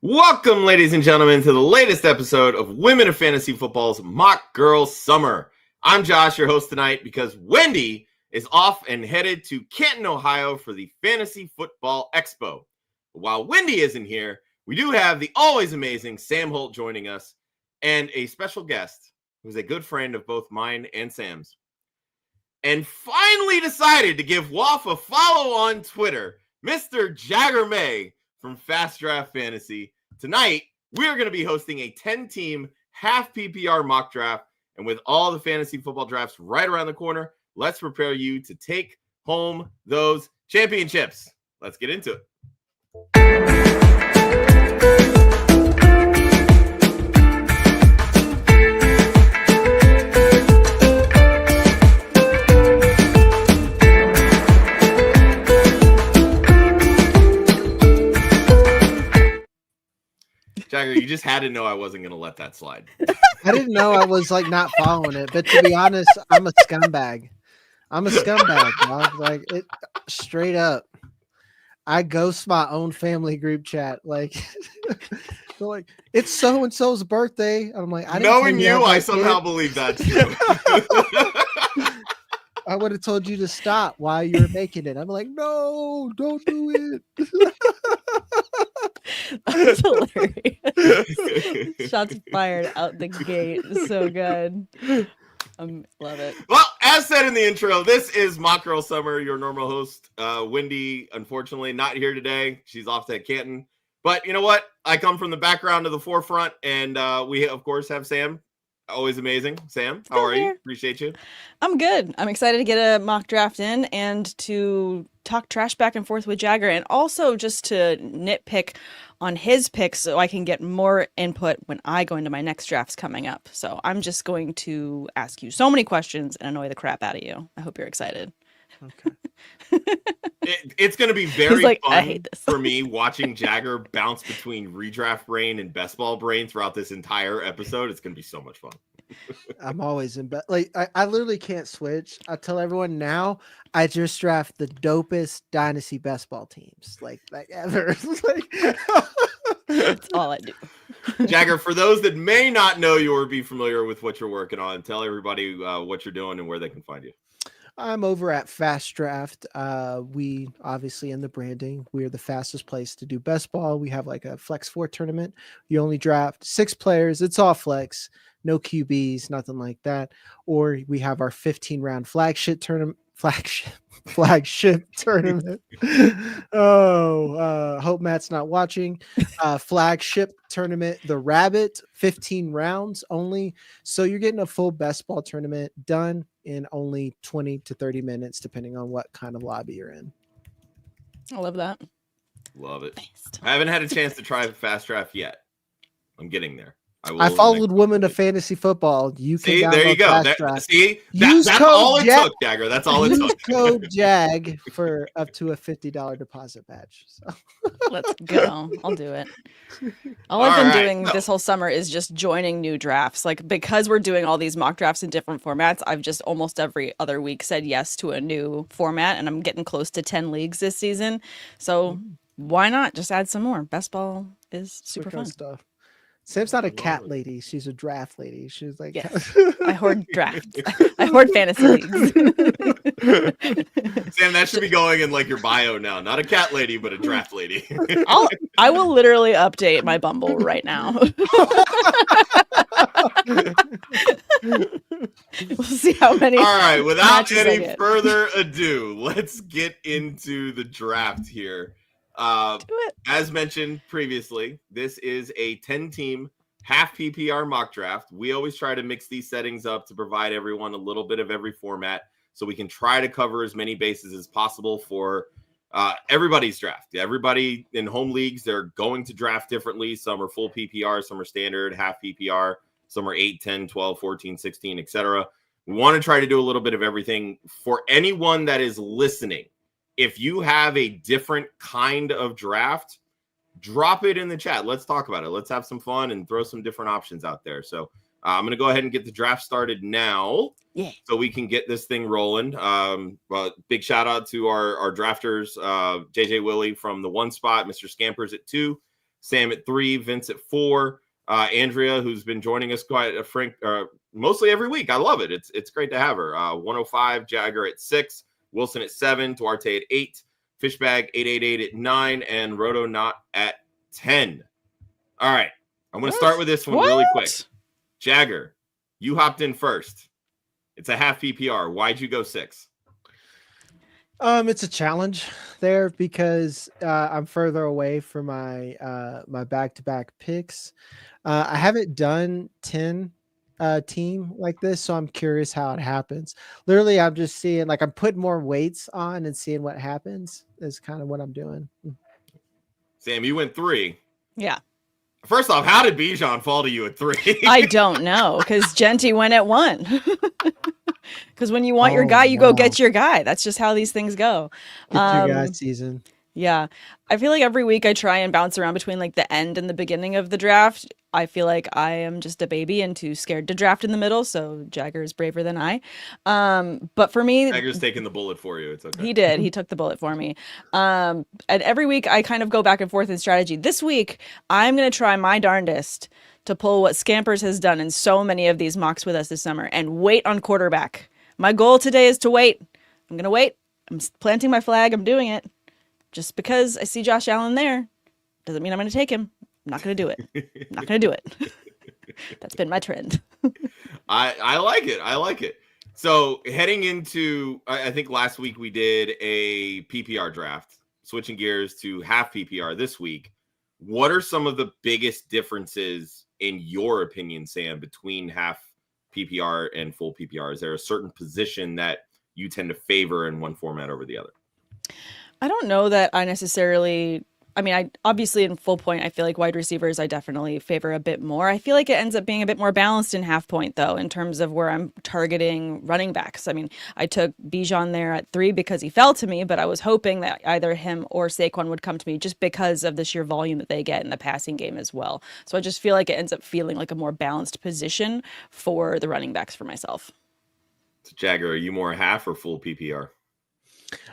Welcome, ladies and gentlemen, to the latest episode of Women of Fantasy Football's Mock Girl Summer. I'm Josh, your host tonight, because Wendi is off and headed to Canton, Ohio for the Fantasy Football Expo. But while Wendi isn't here, we do have the always amazing Sam Holt joining us and a special guest who's a good friend of both mine and Sam's. And finally decided to give woff a follow on Twitter, Mr. Jagger May from Fast Draft Fantasy. Tonight, we're going to be hosting a 10-team half PPR mock draft. And with all the fantasy football drafts right around the corner, let's prepare you to take home those championships. Let's get into it. Jagger, you just had to know I wasn't going to let that slide. I didn't know I was not following it, but to be honest, I'm a scumbag. Dog. Like it straight up. I ghost my own family group chat. Like, they're like, it's so and so's birthday. I'm like, knowing you, I somehow believe that's true. I would have told you to stop while you were making it. I'm like, no, don't do it. That's hilarious. Shots fired out the gate. So good. Love it. Well, as said in the intro, this is Mock Girl Summer, your normal host. Wendi, unfortunately, not here today. She's off to Canton. But you know what? I come from the background to the forefront, and we, of course, have Sam. Always amazing. Sam, how are you? Appreciate you. I'm good. I'm excited to get a mock draft in and to talk trash back and forth with Jagger, and also just to nitpick on his picks so I can get more input when I go into my next drafts coming up. So I'm just going to ask you so many questions and annoy the crap out of you. I hope you're excited. Okay. It's going to be very fun I hate this. For me watching Jagger bounce between redraft brain and best ball brain throughout this entire episode. It's going to be so much fun. I'm always in bed. Like I literally can't switch. I tell everyone now I just draft the dopest dynasty best ball teams like ever. That's all I do. Jagger, for those that may not know you or be familiar with what you're working on, tell everybody what you're doing and where they can find you. I'm over at Fast Draft. We obviously in the branding, we're the fastest place to do best ball. We have like a Flex 4 tournament. You only draft 6 players. It's all flex, no QBs, nothing like that. Or we have our 15-round flagship tournament. Hope Matt's not watching. Flagship tournament, the Rabbit, 15 rounds only. So you're getting a full best ball tournament done in only 20 to 30 minutes, depending on what kind of lobby you're in. I love that. Love it. I haven't had a chance to try Fast Draft yet. I'm getting there. I followed Women of Fantasy Football. You can see, there you go. That's all it took, Jagger. That's all it took. Code JAG for up to a $50 deposit badge. So. Let's go. I'll do it. All I've been doing this whole summer is just joining new drafts. Like, because we're doing all these mock drafts in different formats, I've just almost every other week said yes to a new format, and I'm getting close to 10 leagues this season. So why not just add some more? Best ball is super fun stuff. Sam's not a cat lady. She's a draft lady. She's like, yes. I hoard drafts. I hoard fantasy leagues. Sam, that should be going in like your bio now. Not a cat lady, but a draft lady. I will literally update my Bumble right now. We'll see how many. All right. Without any further ado, let's get into the draft here. As mentioned previously, this is a 10-team half PPR mock draft. We always try to mix these settings up to provide everyone a little bit of every format so we can try to cover as many bases as possible for everybody's draft. Everybody in home leagues, they're going to draft differently. Some are full PPR, some are standard, half PPR, some are 8, 10, 12, 14, 16, etc. We want to try to do a little bit of everything. For anyone that is listening, if you have a different kind of draft, drop it in the chat. Let's talk about it. Let's have some fun and throw some different options out there. So I'm going to go ahead and get the draft started now. Yeah. So we can get this thing rolling. Big shout out to our drafters, JJ Willie from the 1 spot, Mr. Scampers at 2, Sam at 3, Vince at 4, Andrea, who's been joining us quite mostly every week. I love it. It's great to have her. 105, Jagger at 6, Wilson at 7, Duarte at 8, Fishbag 888 at 9, and Roto Not at 10. All right. I'm going to start with this one really quick. Jagger, you hopped in first. It's a half PPR. Why'd you go 6? It's a challenge there because I'm further away from my my back-to-back picks. I haven't done 10 team like this, so I'm curious how it happens. Literally, I'm just seeing, like, I'm putting more weights on and seeing what happens is kind of what I'm doing. Sam, you went 3. Yeah. First off, how did Bijan fall to you at 3? I don't know, because Genty went at 1. Because when you want your guy, you go get your guy. That's just how these things go. Get your guy season. Yeah. I feel like every week I try and bounce around between like the end and the beginning of the draft. I feel like I am just a baby and too scared to draft in the middle. So Jagger is braver than I. But for me, Jagger's taking the bullet for you. It's okay. He did. He took the bullet for me. And every week I kind of go back and forth in strategy. This week, I'm going to try my darndest to pull what Scampers has done in so many of these mocks with us this summer and wait on quarterback. My goal today is to wait. I'm going to wait. I'm planting my flag. I'm doing it. Just because I see Josh Allen there doesn't mean I'm going to take him. I'm not going to do it. I'm not going to do it. That's been my trend. I like it. I like it. So heading into, I think last week we did a PPR draft, switching gears to half PPR this week. What are some of the biggest differences in your opinion, Sam, between half PPR and full PPR? Is there a certain position that you tend to favor in one format over the other? I don't know that I necessarily, I obviously in full point, I feel like wide receivers, I definitely favor a bit more. I feel like it ends up being a bit more balanced in half point though, in terms of where I'm targeting running backs. I took Bijan there at 3 because he fell to me, but I was hoping that either him or Saquon would come to me just because of the sheer volume that they get in the passing game as well. So I just feel like it ends up feeling like a more balanced position for the running backs for myself. So Jagger, are you more half or full PPR?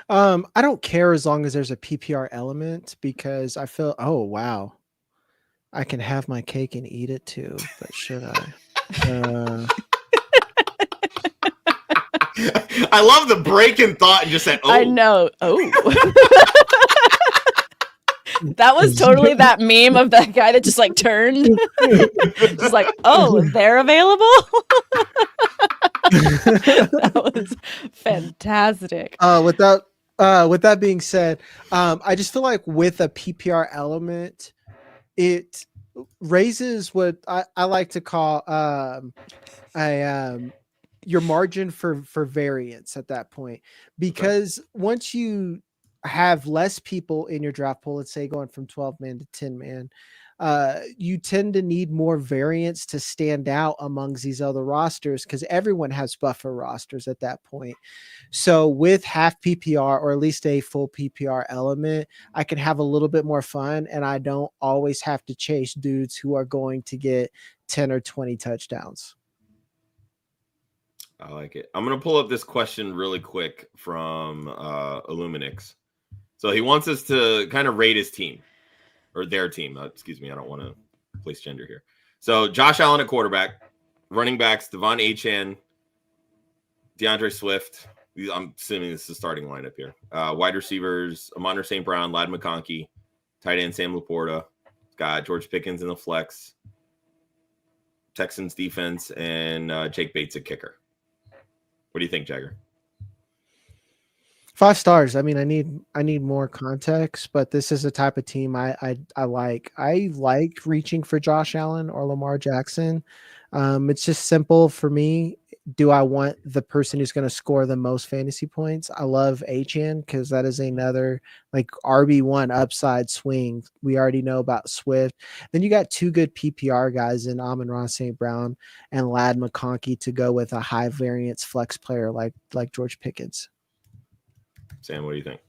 I don't care as long as there's a PPR element because I feel, oh, wow, I can have my cake and eat it too, but should I? I love the break in thought and just said, oh. I know. Oh. That was totally that meme of that guy that just like turned. Just like, oh, they're available? That was fantastic. With that being said, I just feel like with a PPR element, it raises what I like to call your margin for variance at that point, because once you have less people in your draft pool, let's say going from 12 man to 10 man, you tend to need more variance to stand out amongst these other rosters because everyone has buffer rosters at that point. So with half PPR or at least a full PPR element, I can have a little bit more fun and I don't always have to chase dudes who are going to get 10 or 20 touchdowns. I like it. I'm going to pull up this question really quick from Illuminix. So he wants us to kind of rate his team. Or their team. Excuse me. I don't want to place gender here. So Josh Allen at quarterback, running backs, Devon Achane, DeAndre Swift. I'm assuming this is the starting lineup here. Wide receivers, Amon St. Brown, Ladd McConkey, tight end Sam Laporta. Got George Pickens in the flex, Texans defense, and Jake Bates at kicker. What do you think, Jagger? 5 stars. I need more context, but this is the type of team I like. I like reaching for Josh Allen or Lamar Jackson. It's just simple for me. Do I want the person who's going to score the most fantasy points? I love Achane because that is another like RB1 upside swing. We already know about Swift. Then you got 2 good PPR guys in Amon-Ra St. Brown and Ladd McConkey to go with a high variance flex player like George Pickens. Sam, what do you think?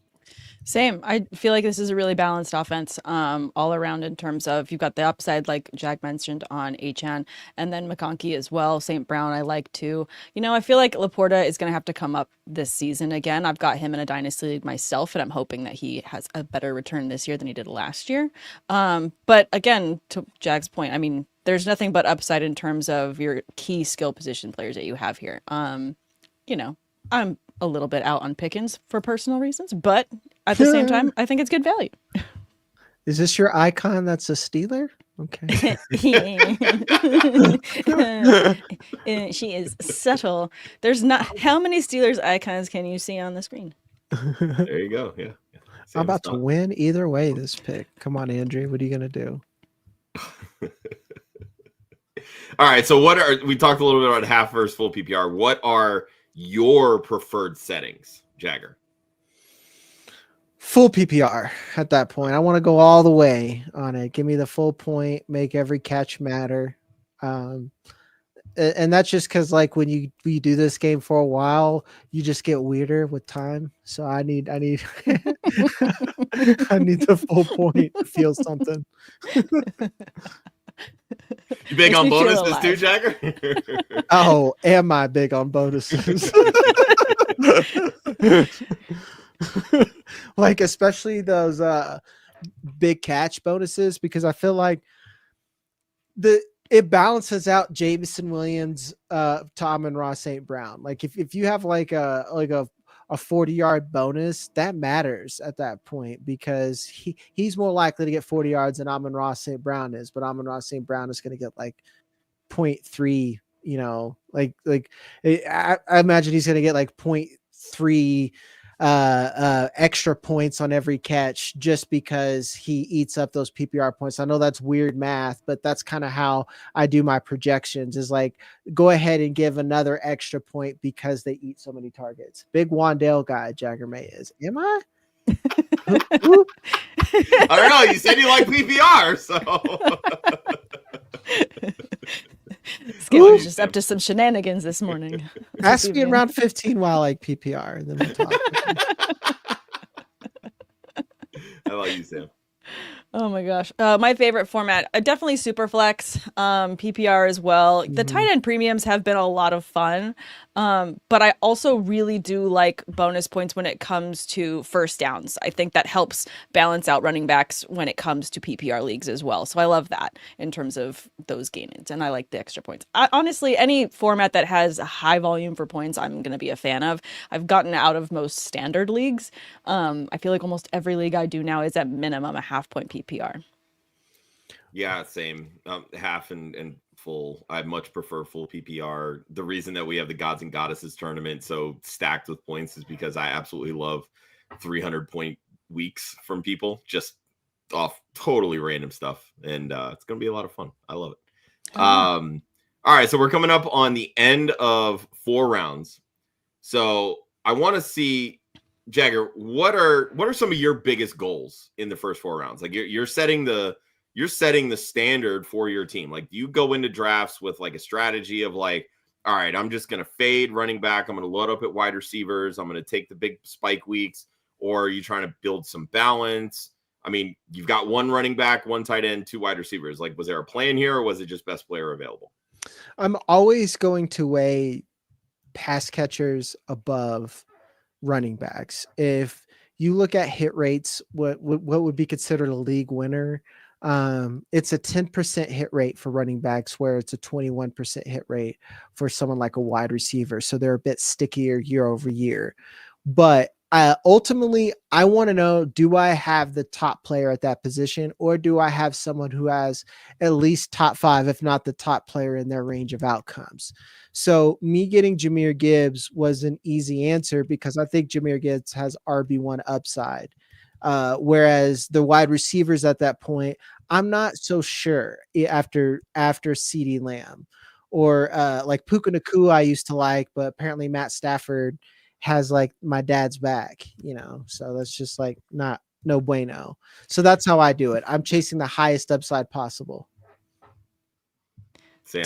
Same. I feel like this is a really balanced offense all around in terms of you've got the upside, like Jag mentioned on Achan, and then McConkey as well. St. Brown, I like too. I feel like Laporta is going to have to come up this season again. I've got him in a dynasty league myself, and I'm hoping that he has a better return this year than he did last year. But again, to Jag's point, I mean, there's nothing but upside in terms of your key skill position players that you have here. I'm a little bit out on Pickens for personal reasons, but at the same time, I think it's good value. Is this your icon that's a Steeler? Okay. She is subtle. There's not how many Steelers icons can you see on the screen? There you go. Yeah. I'm about to win either way this pick. Come on, Andrew. What are you going to do? All right. So we talked a little bit about half versus full PPR. What are your preferred settings, Jagger? Full PPR at that point. I want to go all the way on it. Give me the full point, make every catch matter. And that's just because like when you do this game for a while, you just get weirder with time. So I need I need the full point to feel something. You big on bonuses too, Jagger? Oh, am I big on bonuses? Like especially those big catch bonuses, because I feel like it balances out Jameson Williams, Tom and Ross St. Brown. Like if you have like a 40-yard bonus, that matters at that point because he's more likely to get 40 yards than Amon-Ra St. Brown is, but Amon-Ra St. Brown is going to get like 0.3, I imagine he's going to get like 0.3 extra points on every catch just because he eats up those PPR points. I know that's weird math, but that's kind of how I do my projections is like, go ahead and give another extra point because they eat so many targets. Big Wandale guy, Jagger May is. Am I? I don't know. You said you like PPR, so. Skip was just up to some shenanigans this morning. Ask me around 15 while I like PPR, and then we'll talk. I like you, Sam. Oh my gosh. My favorite format, definitely Superflex, PPR as well. The tight end premiums have been a lot of fun. But I also really do like bonus points when it comes to first downs. I think that helps balance out running backs when it comes to PPR leagues as well. So I love that in terms of those gains. And I like the extra points. Honestly, any format that has a high volume for points, I'm going to be a fan of. I've gotten out of most standard leagues. I feel like almost every league I do now is at minimum a half-point PPR. Yeah, same. Half and full. I much prefer full PPR. The reason that we have the Gods and Goddesses tournament so stacked with points is because I absolutely love 300-point weeks from people just off totally random stuff. And it's going to be a lot of fun. I love it. All right. So we're coming up on the end of 4 rounds. So I want to see, Jagger, what are some of your biggest goals in the first 4 rounds? Like you're setting the standard for your team. Like you go into drafts with like a strategy of like, all right, I'm just going to fade running back. I'm going to load up at wide receivers. I'm going to take the big spike weeks. Or are you trying to build some balance? I mean, you've got 1 running back, 1 tight end, 2 wide receivers. Like, was there a plan here or was it just best player available? I'm always going to weigh pass catchers above running backs. If you look at hit rates, what would be considered a league winner, it's a 10% hit rate for running backs, where it's a 21% hit rate for someone like a wide receiver. So they're a bit stickier year over year. But ultimately, I want to know, do I have the top player at that position, or do I have someone who has at least top 5, if not the top player in their range of outcomes? So me getting Jahmyr Gibbs was an easy answer because I think Jahmyr Gibbs has RB1 upside. Whereas the wide receivers at that point, I'm not so sure after CeeDee Lamb or like Puka Nacua I used to like, but apparently Matt Stafford has like my dad's back, so that's just like no bueno. So that's how I do it. I'm chasing the highest upside possible. Sam,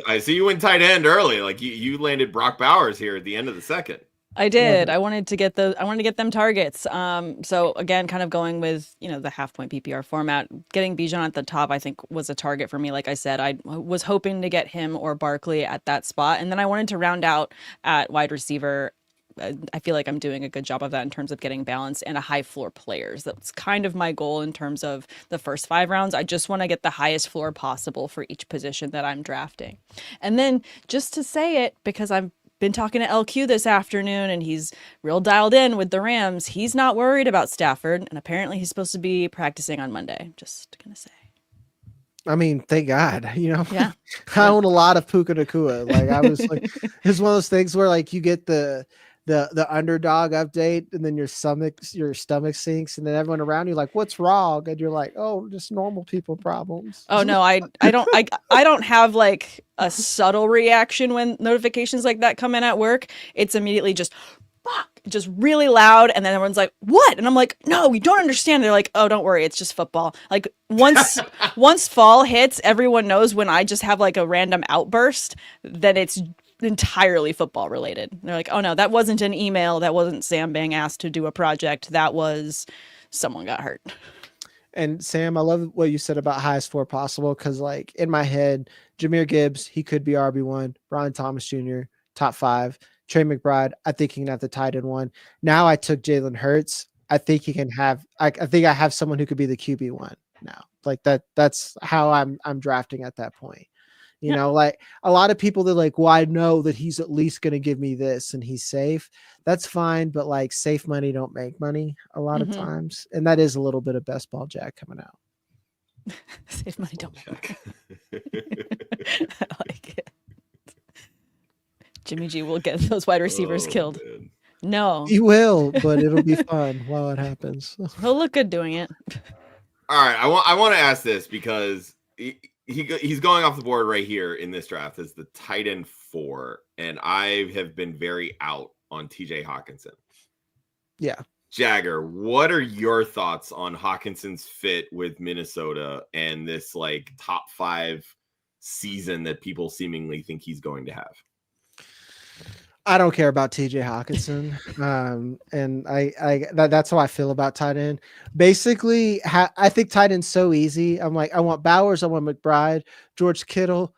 I see you went tight end early. Like you landed Brock Bowers here at the end of the second. I did. I wanted to get them targets. So again, kind of going with, the half point PPR format, getting Bijan at the top, I think was a target for me. Like I said, I was hoping to get him or Barkley at that spot. And then I wanted to round out at wide receiver. I feel like I'm doing a good job of that in terms of getting balance and a high floor players. That's kind of my goal in terms of the first 5 rounds. I just want to get the highest floor possible for each position that I'm drafting. And then just to say it, because I've been talking to LQ this afternoon and he's real dialed in with the Rams. He's not worried about Stafford, and apparently he's supposed to be practicing on Monday. Just gonna say. I mean, thank God, Yeah. I own a lot of Puka Nacua. Like I was like, it's one of those things where like you get the underdog update and then your stomach sinks and then everyone around you like, what's wrong? And you're like, oh, just normal people problems. Oh no, I don't have like a subtle reaction when notifications like that come in at work. It's immediately just fuck, just really loud, and then everyone's like, what? And I'm like, no, you don't understand. They're like, oh, don't worry, it's just football. Like once fall hits, everyone knows when I just have like a random outburst that it's entirely football related. And they're like, oh no, that wasn't an email, that wasn't Sam being asked to do a project, that was someone got hurt. And Sam, I love what you said about highest floor possible, because like in my head, Jahmyr Gibbs, he could be RB1, Brian Thomas Jr., top 5, Trey McBride, I think he can have the tight end 1. Now I took Jalen Hurts. I think he can have I think I have someone who could be the QB1 now. Like that's how I'm drafting at that point. Like a lot of people that like, well, I know that he's at least going to give me this and he's safe. That's fine. But like safe money don't make money a lot of times. And that is a little bit of best ball Jack coming out. Safe money don't make money. I like it. Jimmy G will get those wide receivers killed. Man. No. He will, but it'll be fun while it happens. He'll look good doing it. All right. I want to ask this because he's going off the board right here in this draft as the tight end 4, and I have been very out on TJ Hockenson. Yeah. Jagger, what are your thoughts on Hawkinson's fit with Minnesota and this like top 5 season that people seemingly think he's going to have? I don't care about TJ Hockenson. And that's how I feel about tight end. Basically, I think tight end's so easy. I'm like, I want Bowers, I want McBride, George Kittle,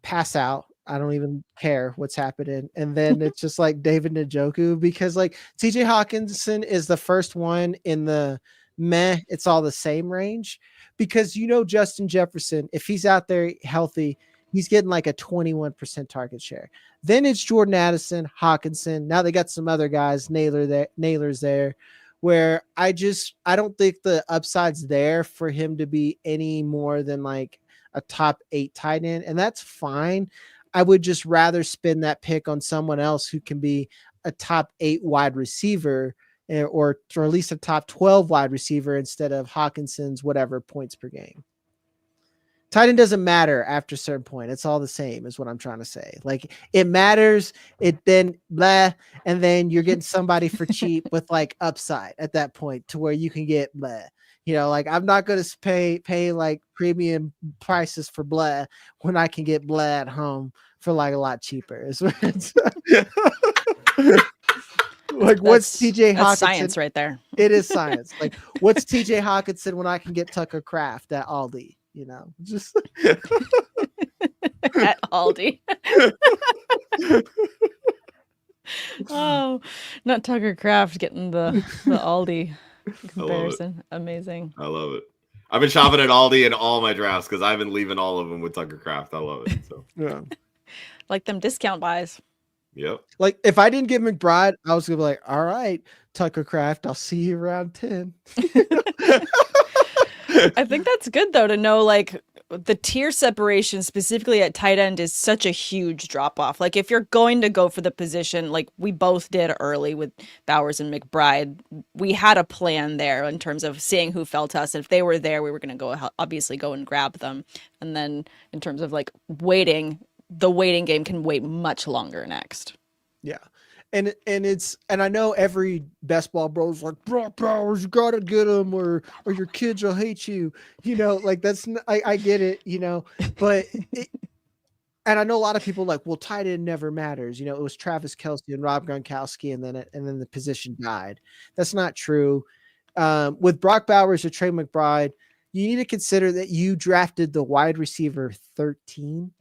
pass out. I don't even care what's happening. And then it's just like David Njoku, because like TJ Hockenson is the first one in the meh, it's all the same range, because Justin Jefferson, if he's out there healthy, he's getting like a 21% target share. Then it's Jordan Addison, Hockenson. Now they got some other guys, Nailers there, where I don't think the upside's there for him to be any more than like a top 8 tight end. And that's fine. I would just rather spend that pick on someone else who can be a top 8 wide receiver or at least a top 12 wide receiver instead of Hawkinson's whatever points per game. Tight end doesn't matter after a certain point. It's all the same is what I'm trying to say. Like it matters. It then blah, and then you're getting somebody for cheap with like upside at that point to where you can get blah. Like I'm not going to pay like premium prices for blah when I can get blah at home for like a lot cheaper. Like what's TJ Hockenson? Science right there. It is science. Like what's TJ Hockenson when I can get Tucker Kraft at Aldi? Just at Aldi. Oh, not Tucker Kraft getting the Aldi comparison. Amazing. I love it. I've been shopping at Aldi in all my drafts because I've been leaving all of them with Tucker Kraft. I love it. So yeah, like them discount buys. Yep. Like if I didn't get McBride, I was gonna be like, all right, Tucker Kraft, I'll see you around 10. I think that's good though to know like the tier separation specifically at tight end is such a huge drop off. Like if you're going to go for the position like we both did early with Bowers and McBride, we had a plan there in terms of seeing who fell to us. And if they were there, we were going to obviously go and grab them. And then in terms of like waiting, the waiting game can wait much longer next. Yeah. And I know every best ball bro's like, Brock Bowers, you gotta get him, or your kids will hate you. Like that's I get it, but And I know a lot of people like, well, tight end never matters. You know, it was Travis Kelce and Rob Gronkowski, and then the position died. That's not true. With Brock Bowers or Trey McBride, you need to consider that you drafted the wide receiver 13,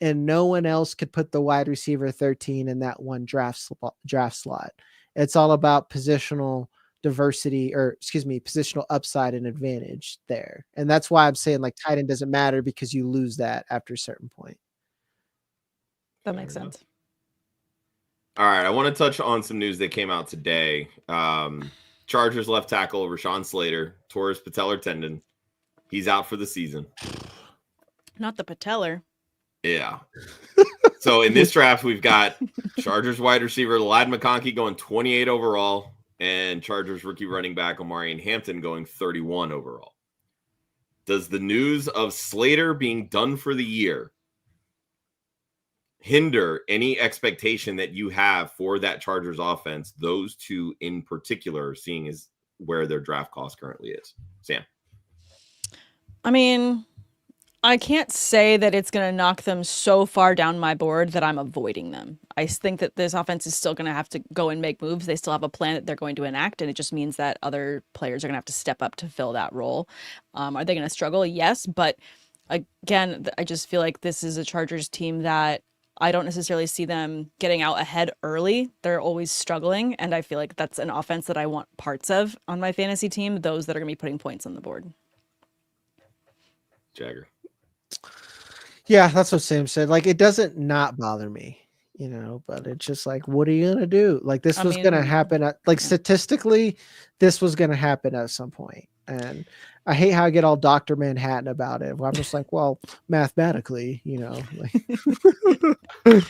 and no one else could put the wide receiver 13 in that one draft slot. It's all about positional diversity, or positional upside and advantage there. And that's why I'm saying like tight end doesn't matter, because you lose that after a certain point. That makes sense. All right, I want to touch on some news that came out today. Chargers left tackle Rashawn Slater tore his patellar tendon. He's out for the season. Not the patellar. Yeah. So in this draft, we've got Chargers wide receiver Ladd McConkey going 28 overall, and Chargers rookie running back Omarion Hampton going 31 overall. Does the news of Slater being done for the year hinder any expectation that you have for that Chargers offense, those two in particular, seeing as where their draft cost currently is? Sam? I mean, I can't say that it's going to knock them so far down my board that I'm avoiding them. I think that this offense is still going to have to go and make moves. They still have a plan that they're going to enact, and it just means that other players are going to have to step up to fill that role. Are they going to struggle? Yes, but again, I just feel like this is a Chargers team that I don't necessarily see them getting out ahead early. They're always struggling, and I feel like that's an offense that I want parts of on my fantasy team, those that are going to be putting points on the board. Jagger? Yeah, that's what Sam said. Like, it doesn't not bother me, you know, but it's just like, what are you going to do? Like, this was going to happen. Statistically, this was going to happen at some point. And I hate how I get all Dr. Manhattan about it. I'm just like, well, mathematically, you know. Like...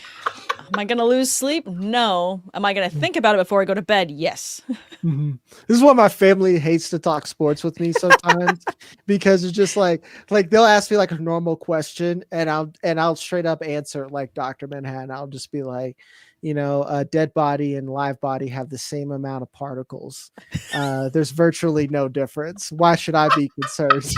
Am I going to lose sleep? No. Am I going to think about it before I go to bed? Yes. Mm-hmm. This is why my family hates to talk sports with me sometimes, because it's just like they'll ask me like a normal question, and I'll straight up answer like Dr. Manhattan. I'll just be like, you know, a dead body and live body have the same amount of particles. There's virtually no difference. Why should I be concerned?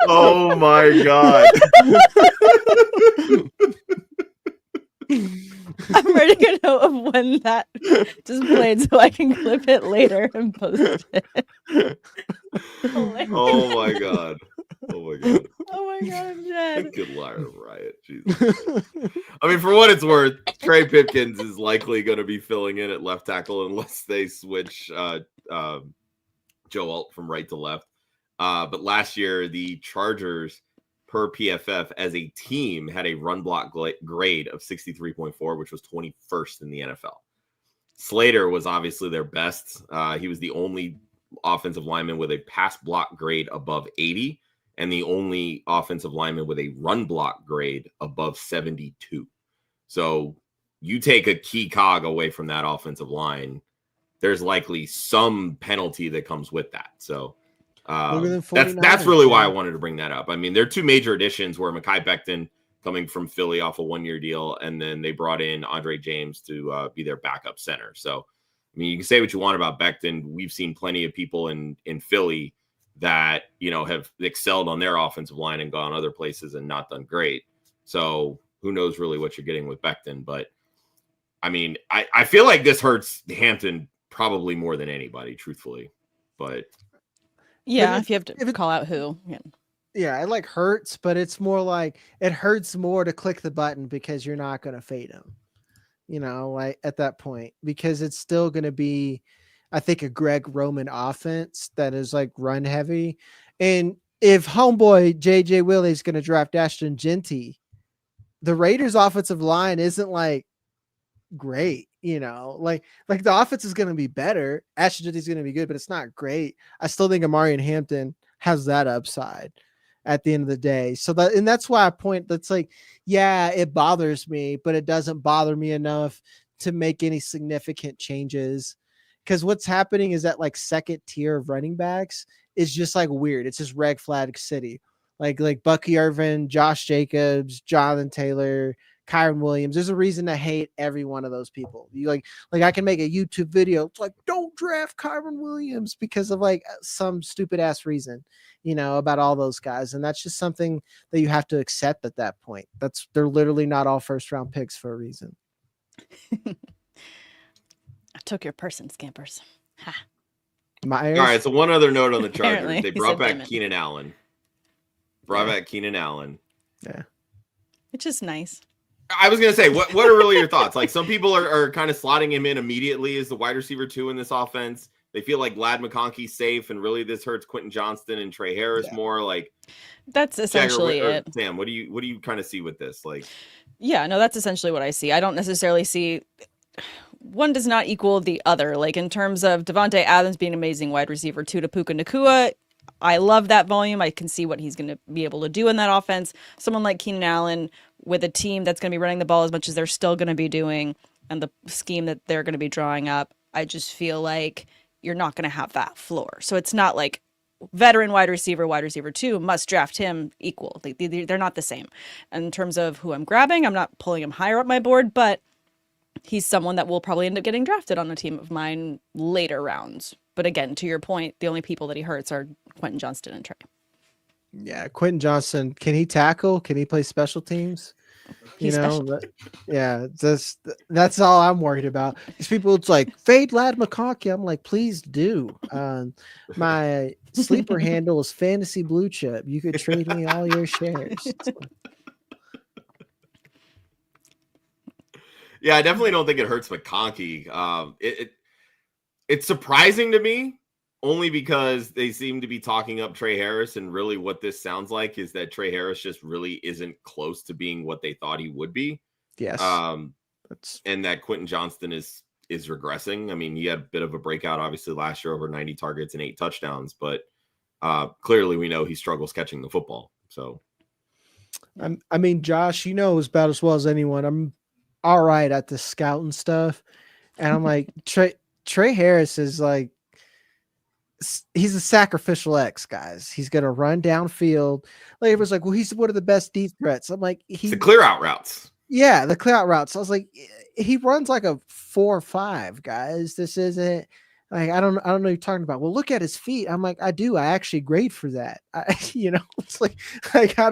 Oh my god. I'm ready to know of when that just played so I can clip it later and post it. Oh my god. Oh my god. Oh my god, I'm dead. Good liar riot. Jesus. I mean, for what it's worth, Trey Pipkins is likely going to be filling in at left tackle unless they switch Joe Holt from right to left. But last year, the Chargers per PFF as a team had a run block grade of 63.4, which was 21st in the NFL. Slater was obviously their best. He was the only offensive lineman with a pass block grade above 80 and the only offensive lineman with a run block grade above 72. So you take a key cog away from that offensive line, there's likely some penalty that comes with that. So that's really why I wanted to bring that up. I mean, there are two major additions where Mekhi Becton coming from Philly off a one-year deal, and then they brought in Andre James to be their backup center. So, I mean, you can say what you want about Becton. We've seen plenty of people in Philly that, you know, have excelled on their offensive line and gone other places and not done great. So who knows really what you're getting with Becton. But, I mean, I feel like this hurts Hampton probably more than anybody, truthfully. But yeah, if you have to call out who. Yeah, it like hurts, but it's more like it hurts more to click the button because you're not going to fade him, you know, like at that point, because it's still going to be, I think, a Greg Roman offense that is like run heavy. And if homeboy JJ Willie is going to draft Ashton Genty, the Raiders offensive line isn't like great, you know, like the offense is going to be better. Ashton Genty is going to be good, but it's not great. I still think Omarion Hampton has that upside at the end of the day. So that's why I point, that's like, yeah, it bothers me, but it doesn't bother me enough to make any significant changes. Because what's happening is that like second tier of running backs is just like weird. It's just red flag city. Like Bucky Irvin, Josh Jacobs, Jonathan Taylor, Kyron Williams. There's a reason to hate every one of those people. You like I can make a YouTube video. It's like, don't draft Kyron Williams because of like some stupid ass reason, about all those guys. And that's just something that you have to accept at that point. They're literally not all first round picks for a reason. I took your person, scampers. Ha. Myers. All right. So one other note on the Chargers. Apparently, They brought back Keenan Allen. Yeah. Which is nice. I was going to say, what are really your thoughts? Like, some people are kind of slotting him in immediately as the wide receiver 2 in this offense. They feel like Ladd McConkey's safe, and really this hurts Quentin Johnston and Trey Harris more. Like, that's essentially it. Sam, what do you kind of see with this? Like, yeah, no, that's essentially what I see. I don't necessarily see one does not equal the other. Like, in terms of Devontae Adams being an amazing wide receiver 2 to Puka Nacua, I love that volume. I can see what he's going to be able to do in that offense. Someone like Keenan Allen with a team that's going to be running the ball as much as they're still going to be doing, and the scheme that they're going to be drawing up, I just feel like you're not going to have that floor. So it's not like veteran wide receiver 2 must draft him equal. They're not the same. And in terms of who I'm grabbing, I'm not pulling him higher up my board, but he's someone that will probably end up getting drafted on a team of mine later rounds. But again, to your point, the only people that he hurts are Quentin Johnston and Trey. Yeah, Quentin Johnston, can he tackle? Can he play special teams? That's all I'm worried about. These people, it's like, fade Ladd McConkey. I'm like, please do. My sleeper handle is Fantasy Blue Chip. You could trade me all your shares. Yeah, I definitely don't think it hurts McConkey. It's surprising to me, only because they seem to be talking up Trey Harris, and really what this sounds like is that Trey Harris just really isn't close to being what they thought he would be. Yes. And that Quentin Johnston is regressing. I mean, he had a bit of a breakout, obviously, last year, over 90 targets and 8 touchdowns, but clearly we know he struggles catching the football. So, I mean, Josh, about as well as anyone, I'm all right at the scouting stuff. And I'm like, Trey Harris is like, he's a sacrificial X, guys. He's going to run downfield. Like, it was like, well, he's one of the best deep threats. I'm like, it's the clear out routes. Yeah, the clear out routes. I was like, he runs like a 4 or 5, guys. This isn't like, I don't know what you're talking about. Well, look at his feet. I'm like, I do. I actually grade for that. It's like I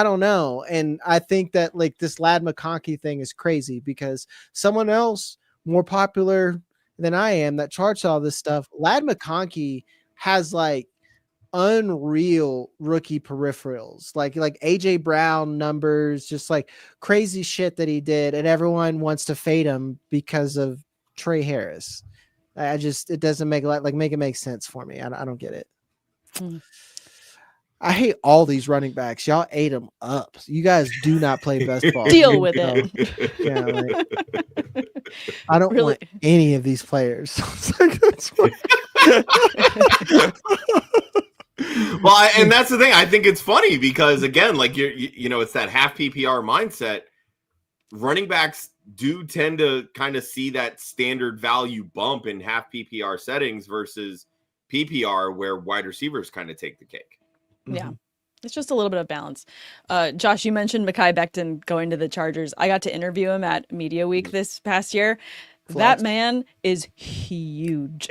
don't know. And I think that like this Ladd McConkey thing is crazy because someone else more popular than I am that charts all this stuff, Ladd McConkey has like unreal rookie peripherals, like AJ Brown numbers, just like crazy shit that he did, and everyone wants to fade him because of Trey Harris. It doesn't make it make sense for me. I don't get it. I hate all these running backs. Y'all ate them up. You guys do not play best ball. Deal with it. Yeah, I don't want any of these players. Well, and that's the thing. I think it's funny because, again, like it's that half PPR mindset. Running backs do tend to kind of see that standard value bump in half PPR settings versus PPR, where wide receivers kind of take the cake. Yeah. It's just a little bit of balance. Josh, you mentioned Mekhi Becton going to the Chargers. I got to interview him at Media Week this past year. That man is huge.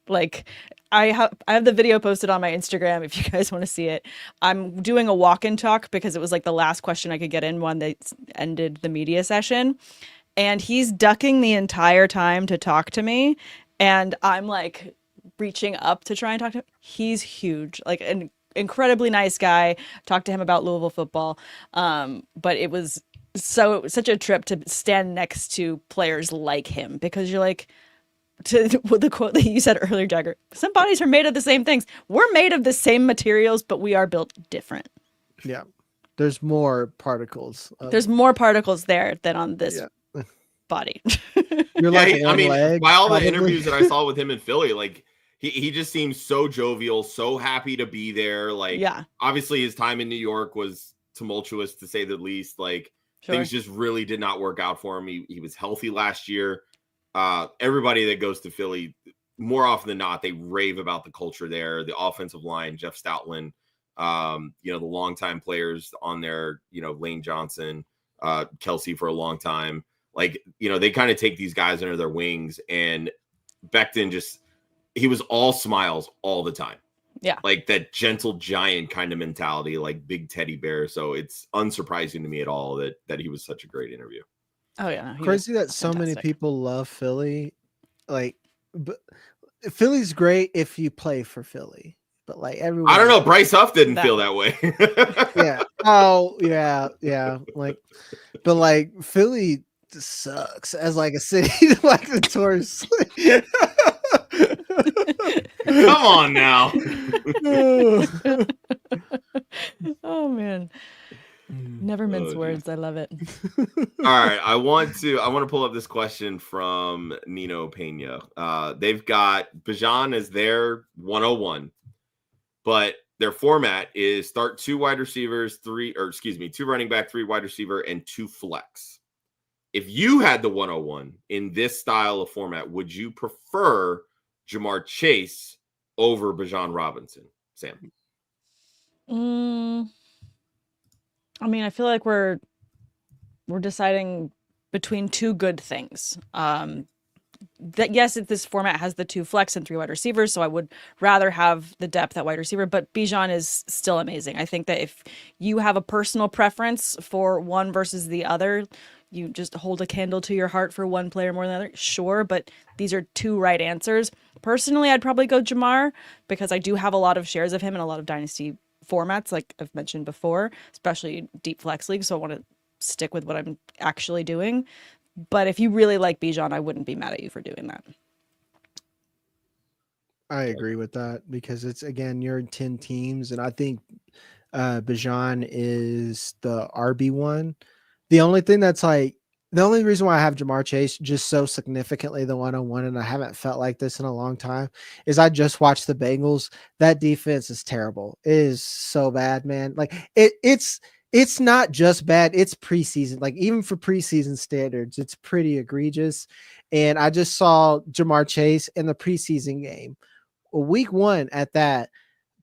Like, I have the video posted on my Instagram if you guys want to see it. I'm doing a walk-in talk because it was like the last question I could get in when they ended the media session. And he's ducking the entire time to talk to me. And I'm like reaching up to try and talk to him. He's huge. Like an incredibly nice guy. Talked to him about Louisville football. But it was such a trip to stand next to players like him, because you're like, with the quote that you said earlier, Jagger, some bodies are made of the same things. We're made of the same materials, but we are built different. Yeah. There's more particles. There's more particles there than on this body. You're by all the interviews that I saw with him in Philly, like he just seems so jovial, so happy to be there. Like, obviously his time in New York was tumultuous, to say the least. Like, things just really did not work out for him. He was healthy last year. Everybody that goes to Philly, more often than not, they rave about the culture there, the offensive line, Jeff Stoutland, the longtime players on there, Lane Johnson, Kelsey for a long time. Like, they kind of take these guys under their wings, and Becton he was all smiles all the time. Yeah. Like that gentle giant kind of mentality, like big teddy bear. So it's unsurprising to me at all that he was such a great interview. Oh yeah. Crazy that so many people love Philly. Like, but Philly's great if you play for Philly. But like everyone, I don't know. Bryce Huff didn't feel that way. Yeah. Oh yeah. Yeah. Like, but like Philly sucks as like a city, like the tourists. Come on now. Oh man. Never mince words. I love it. All right. I want to pull up this question from Nino Pena. They've got Bijan as their 101, but their format is start 2 wide receivers, 2 running back, 3 wide receiver, and 2 flex. If you had the 101 in this style of format, would you prefer Jamar Chase over Bijan Robinson, Sam? I mean, I feel like we're deciding between 2 good things. That yes, this format has the 2 flex and 3 wide receivers, so I would rather have the depth at wide receiver, but Bijan is still amazing. I think that if you have a personal preference for one versus the other, you just hold a candle to your heart for one player more than the other, sure, but these are 2 right answers. Personally, I'd probably go Jamar because I do have a lot of shares of him in a lot of dynasty formats, like I've mentioned before, especially deep flex league, so I want to stick with what I'm actually doing. But if you really like Bijan, I wouldn't be mad at you for doing that. I agree with that because it's, again, you're in 10 teams, and I think Bijan is the RB1. The only thing that's like, the only reason why I have Jamar Chase just so significantly the 101, and I haven't felt like this in a long time, is I just watched the Bengals. That defense is terrible. It is so bad, man. Like it's not just bad. It's preseason. Like even for preseason standards, it's pretty egregious. And I just saw Jamar Chase in the preseason game, week 1 at that,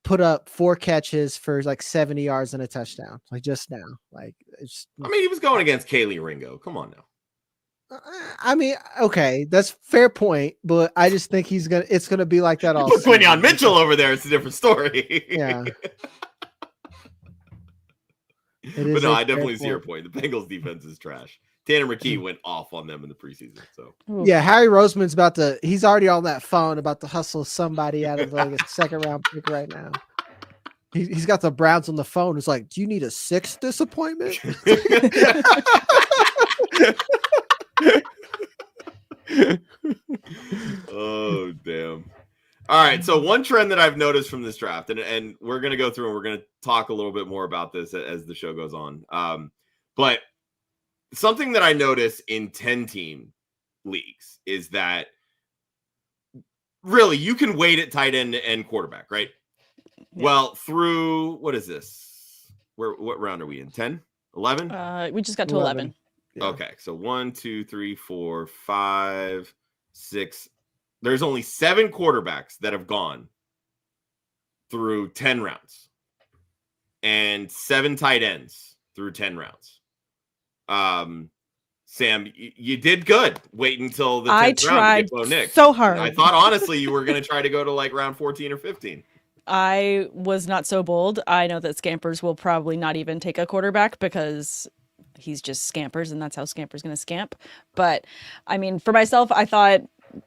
put up 4 catches for like 70 yards and a touchdown. Like just now, like I mean, he was going against Kaylee Ringo. Come on now. I mean, okay, that's fair point, but I just think it's gonna be like that all. Put Quinion Mitchell over there, it's a different story. Yeah. But no, I definitely see your point. The Bengals defense is trash. Tanner McKee went off on them in the preseason. So yeah, Harry Roseman's he's already on that phone about to hustle somebody out of like a 2nd round pick right now. He's got the Browns on the phone. It's like, do you need a 6th disappointment? Oh, damn. All right. So one trend that I've noticed from this draft, and we're going to go through and we're going to talk a little bit more about this as the show goes on. But something that I notice in 10-team leagues is that really you can wait at tight end and quarterback, right? Yeah. Well, through what is this? What round are we in? 10? 11? We just got to 11. Yeah. Okay. So 1, 2, 3, 4, 5, 6. There's only 7 quarterbacks that have gone through 10 rounds and 7 tight ends through 10 rounds. Sam, you did good. Wait until the 10th round to get Bo Nix. So hard. I thought honestly you were going to try to go to like round 14 or 15. I was not so bold. I know that Scampers will probably not even take a quarterback because he's just Scampers and that's how Scampers going to scamp. But I mean, for myself, I thought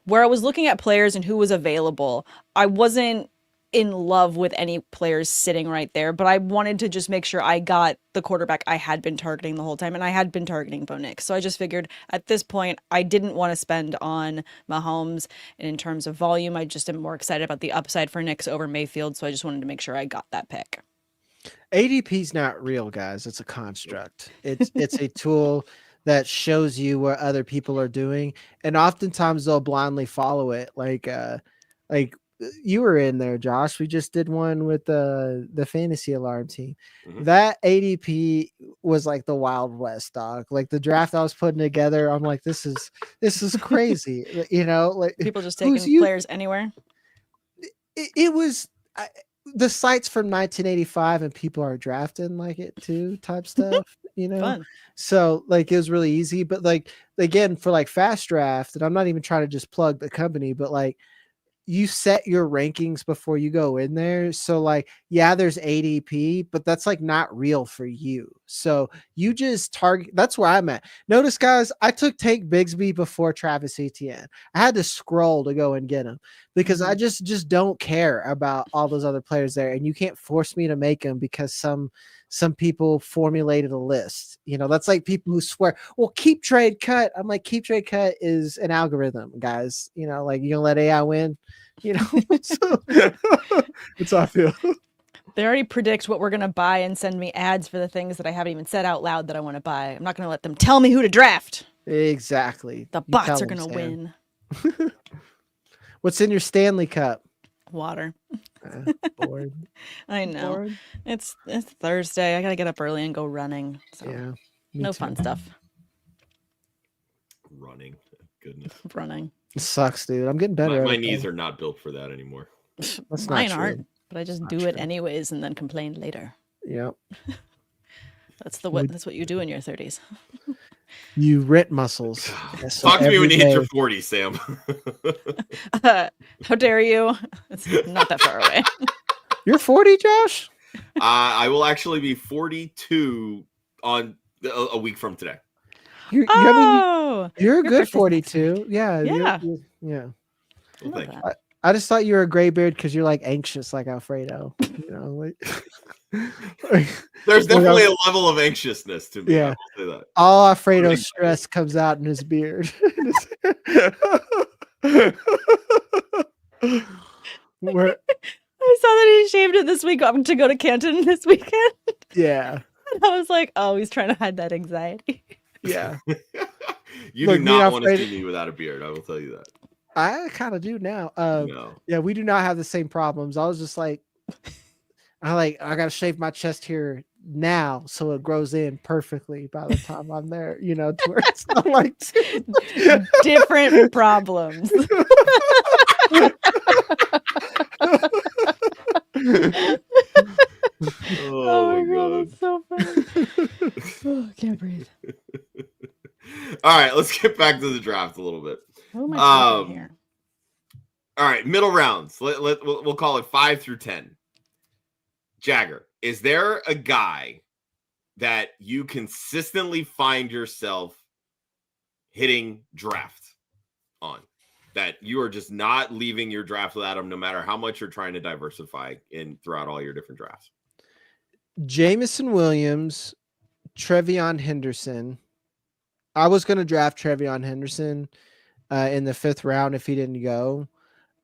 where I was looking at players and who was available, I wasn't in love with any players sitting right there, but I wanted to just make sure I got the quarterback I had been targeting the whole time, and I had been targeting Bo Nix. So I just figured at this point, I didn't want to spend on Mahomes, and in terms of volume, I just am more excited about the upside for Nix over Mayfield, so I just wanted to make sure I got that pick. ADP's not real, guys. It's a construct. It's a tool that shows you what other people are doing, and oftentimes they'll blindly follow it. Like you were in there, Josh. We just did one with the fantasy alarm team. Mm-hmm. That ADP was like the Wild West, dog. Like the draft I was putting together, I'm like, this is crazy. You know, like people just taking players anywhere. It was the sites from 1985, and people are drafting like it too, type stuff. Fun. So like it was really easy. But like again, for like Fast Draft, and I'm not even trying to just plug the company, but like you set your rankings before you go in there. So like, yeah, there's ADP, but that's like not real for you. So you just target. That's where I'm at. Notice, guys, I took Tank Bigsby before Travis Etienne. I had to scroll to go and get him because I just don't care about all those other players there. And you can't force me to make them because some people formulated a list. That's like people who swear, well, keep trade cut. I'm like, keep trade cut is an algorithm, guys. Like you're gonna let AI win. So, that's how I feel. They already predict what we're going to buy and send me ads for the things that I haven't even said out loud that I want to buy. I'm not going to let them tell me who to draft. Exactly. The bots are going to win. What's in your Stanley Cup? Water. Bored. I know. Bored. It's Thursday. I got to get up early and go running. So Yeah. No fun stuff. Running. Goodness. Running. It sucks, dude. I'm getting better. My knees are not built for that anymore. That's Mine not true. aren't, but I just do it anyways and then complain later. Yep. That's what you do in your 30s. You rent muscles. Talk to me when you hit your 40s, Sam. How dare you? It's not that far away. You're 40, Josh? I will actually be 42 on a week from today. You're a good 42. Yeah. Yeah. Yeah. Well, thank you. I just thought you were a gray beard because you're like anxious, like Alfredo. There's definitely a level of anxiousness to me. Yeah. I will say that. All Alfredo's stress comes out in his beard. I saw that he shaved it this week to go to Canton this weekend. Yeah. And I was like, oh, he's trying to hide that anxiety. Yeah. You do not want to see me without a beard. I will tell you that. I kind of do now. No. Yeah, we do not have the same problems. I was just like, I got to shave my chest here now so it grows in perfectly by the time I'm there, to where it's not like different problems. Oh my God, that's so funny. Oh, I can't breathe. All right, let's get back to the draft a little bit. What am I talking here? All right, middle rounds. We'll call it 5 through 10. Jagger, is there a guy that you consistently find yourself hitting draft on? That you are just not leaving your draft without him, no matter how much you're trying to diversify throughout all your different drafts? Jamison Williams, Trevion Henderson. I was going to draft Trevion Henderson in the 5th round if he didn't go.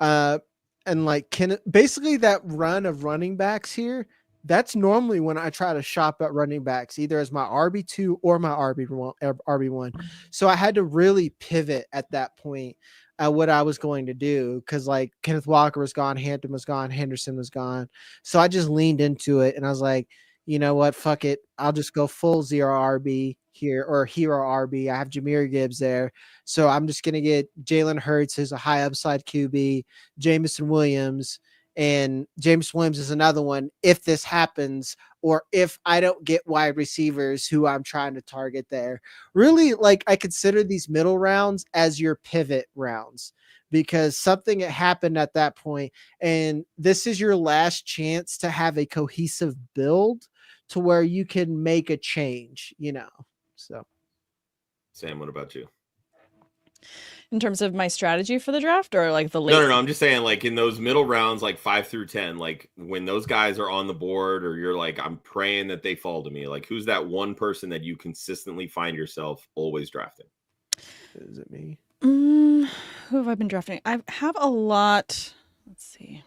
And like basically that run of running backs here, that's normally when I try to shop at running backs, either as my RB2 or my RB1. So I had to really pivot at that point at what I was going to do because like Kenneth Walker was gone, Hampton was gone, Henderson was gone. So I just leaned into it and I was like, you know what? Fuck it. I'll just go full 0 RB here or hero RB. I have Jahmyr Gibbs there. So I'm just going to get Jalen Hurts, who's a high upside QB, Jamison Williams. And James Williams is another one if this happens or if I don't get wide receivers who I'm trying to target there. Really, like I consider these middle rounds as your pivot rounds because something had happened at that point, and this is your last chance to have a cohesive build to where you can make a change, So, Sam, what about you? In terms of my strategy for the draft or like the late? No. I'm just saying like in those middle rounds, like 5 through 10, like when those guys are on the board or you're like, I'm praying that they fall to me. Like who's that one person that you consistently find yourself always drafting? Is it me? Who have I been drafting? I have a lot. Let's see.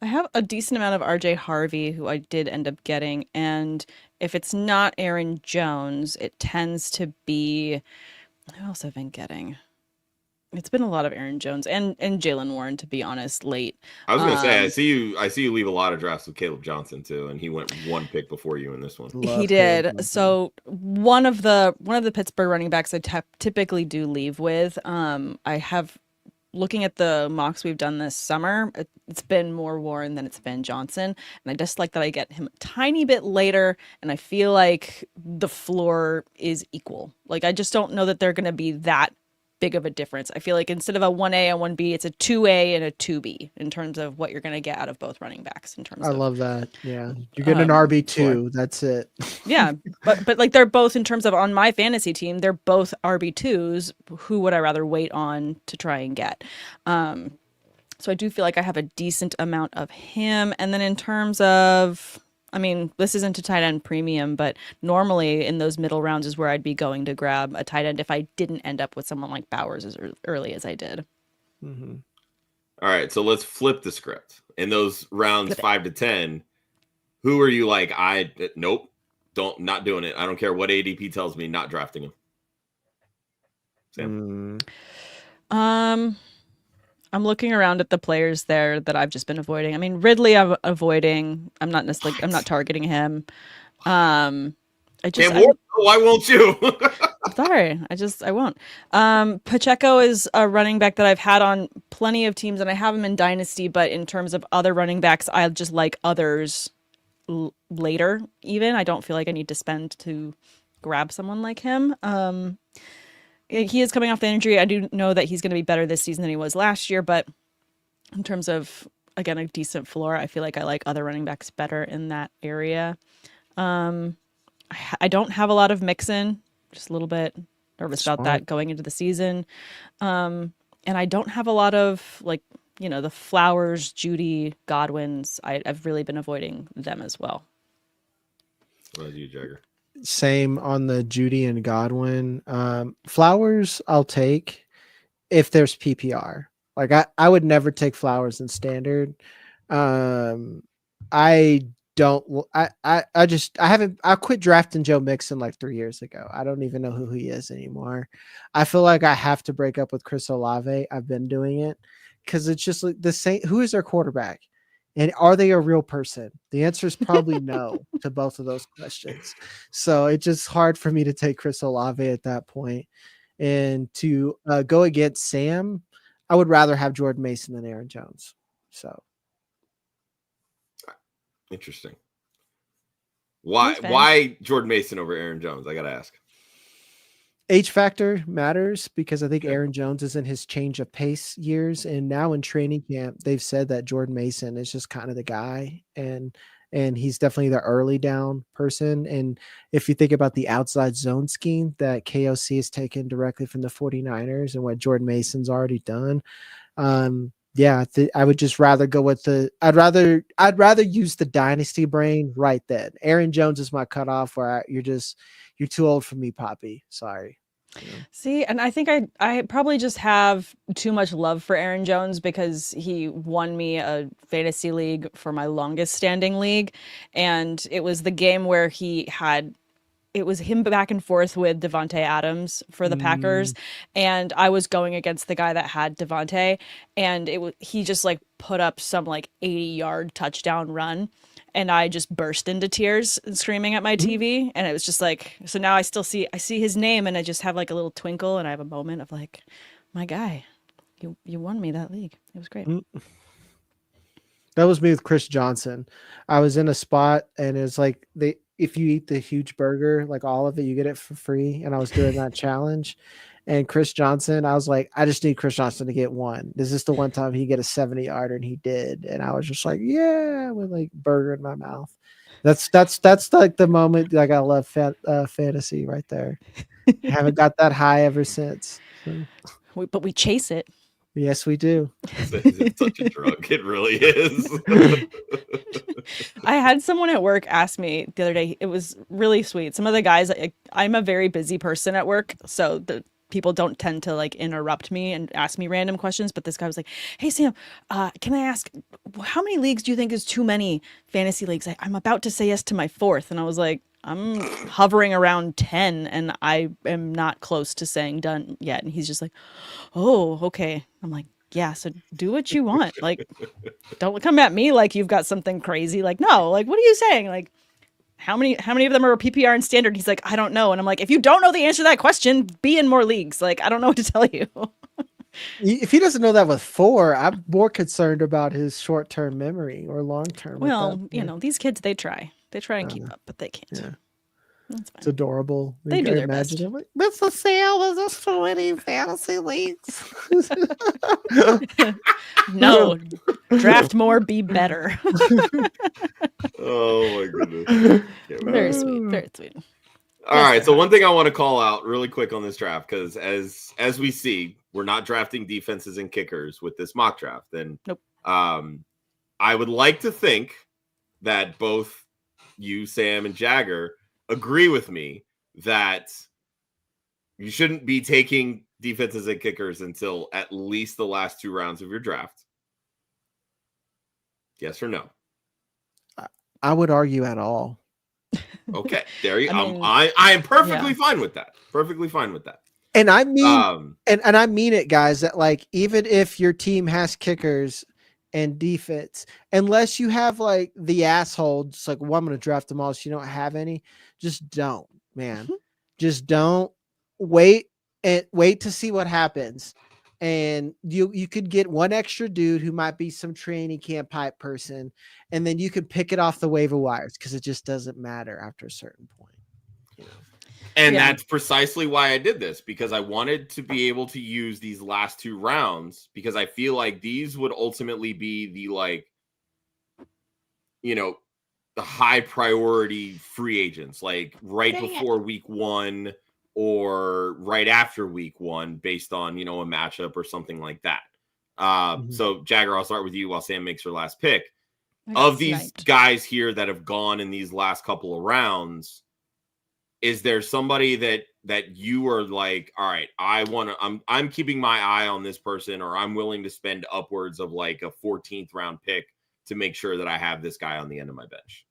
I have a decent amount of RJ Harvey, who I did end up getting. And if it's not Aaron Jones, it tends to be, who else have I been getting? It's been a lot of Aaron Jones and Jalen Warren, to be honest, late. I was going to say, I see you leave a lot of drafts with Caleb Johnson too, and he went 1 pick before you in this one. He did. So one of the Pittsburgh running backs I typically do leave with. I have looking at the mocks we've done this summer, it's been more Warren than it's been Johnson. And I just like that I get him a tiny bit later, and I feel like the floor is equal. Like, I just don't know that they're going to be that big of a difference. I feel like instead of a 1A and 1B, it's a 2A and a 2B in terms of what you're going to get out of both running backs. I love that. Yeah. You're getting an RB2. That's it. Yeah. But like, they're both, in terms of on my fantasy team, they're both RB2s. Who would I rather wait on to try and get? So I do feel like I have a decent amount of him. And then in terms of, I mean, this isn't a tight end premium, but normally in those middle rounds is where I'd be going to grab a tight end if I didn't end up with someone like Bowers as early as I did. Mm-hmm. All right, so let's flip the script. In those rounds 5 to 10, who are you like, nope, not doing it. I don't care what ADP tells me, not drafting him. Sam? I'm looking around at the players there that I've just been avoiding. I mean, Ridley, I'm avoiding. I'm not targeting him. Why won't you? Sorry, I won't. Pacheco is a running back that I've had on plenty of teams, and I have him in Dynasty. But in terms of other running backs, I just like others later. Even I don't feel like I need to spend to grab someone like him. He is coming off the injury. I do know that he's going to be better this season than he was last year, but in terms of, again, a decent floor, I feel like I like other running backs better in that area. I don't have a lot of Mixon, just a little bit nervous about that going into the season. And I don't have a lot of, like, the Flowers, Judy, Godwins. I've really been avoiding them as well. What about you, Jagger? Same on the Judy and Godwin. Flowers I'll take if there's PPR. Like, I would never take Flowers in standard. I quit drafting Joe Mixon like 3 years ago. I don't even know who he is anymore. I feel like I have to break up with Chris Olave. I've been doing it because it's just like the same. Who is their quarterback? And are they a real person? The answer is probably no to both of those questions. So it's just hard for me to take Chris Olave at that point. And to go against Sam, I would rather have Jordan Mason than Aaron Jones. So interesting. Why Jordan Mason over Aaron Jones? I got to ask. H factor matters because I think Aaron Jones is in his change of pace years, and now in training camp, they've said that Jordan Mason is just kind of the guy, and he's definitely the early down person. And if you think about the outside zone scheme that KOC has taken directly from the 49ers and what Jordan Mason's already done, I would just rather go with I'd rather use the dynasty brain right then. Aaron Jones is my cutoff where you're too old for me, Poppy. Sorry. See, and I think I probably just have too much love for Aaron Jones because he won me a fantasy league for my longest standing league. And it was the game where it was him back and forth with Devontae Adams for the Packers. And I was going against the guy that had Devontae, and he just like put up some like 80-yard touchdown run. And I just burst into tears and screaming at my TV. And it was just like, so now I see his name, and I just have like a little twinkle, and I have a moment of like, my guy, you won me that league. It was great. That was me with Chris Johnson. I was in a spot, and it's like if you eat the huge burger, like all of it, you get it for free. And I was doing that challenge. And Chris Johnson, I was like, I just need Chris Johnson to get one. This is the one time he get a 70-yarder, and he did. And I was just like, yeah, with like burger in my mouth. That's like the moment. Like, I love fantasy right there. Haven't got that high ever since. So. But we chase it. Yes, we do. It's such a drug. It really is. I had someone at work ask me the other day. It was really sweet. Some of the guys, I'm a very busy person at work, so the people don't tend to like interrupt me and ask me random questions. But this guy was like, "Hey Sam, can I ask, how many leagues do you think is too many fantasy leagues? I'm about to say yes to my 4th," and I was like, I'm hovering around 10, and I am not close to saying done yet. And he's just like, "Oh, okay." I'm like, yeah, so do what you want. Like, don't come at me like you've got something crazy. Like, no, like, what are you saying? Like, how many of them are PPR and standard? He's like, I don't know. And I'm like, if you don't know the answer to that question, be in more leagues. Like, I don't know what to tell you. If he doesn't know that with 4, I'm more concerned about his short-term memory or long-term. Well, these kids, they try and keep up, but they can't. Yeah. That's fine. It's adorable. They do their best. It like, Mr. Sam, is this for any fantasy leagues? No, draft more, be better. Oh my goodness. Very sweet. Very sweet. All right. So one thing I want to call out really quick on this draft, because as we see, we're not drafting defenses and kickers with this mock draft. And nope. I would like to think that both you, Sam, and Jagger agree with me that you shouldn't be taking defenses and kickers until at least the last 2 rounds of your draft. Yes or no? I would argue at all. Okay, there you go. I am perfectly fine with that. Perfectly fine with that. And I mean, and I mean it, guys, that like, even if your team has kickers and defense, unless you have like the asshole, just like, well, I'm going to draft them all so you don't have any, just don't, man. Just don't. Wait to see what happens. And you could get one extra dude who might be some training camp hype person, and then you could pick it off the waiver wires, because it just doesn't matter after a certain point. And that's precisely why I did this, because I wanted to be able to use these last 2 rounds, because I feel like these would ultimately be the, like, the high priority free agents, like right before week 1 or right after week 1, based on, a matchup or something like that. So Jagger, I'll start with you while Sam makes her last pick. Of these guys here that have gone in these last couple of rounds, is there somebody that you are like, all right, I'm keeping my eye on this person, or I'm willing to spend upwards of like a 14th round pick to make sure that I have this guy on the end of my bench?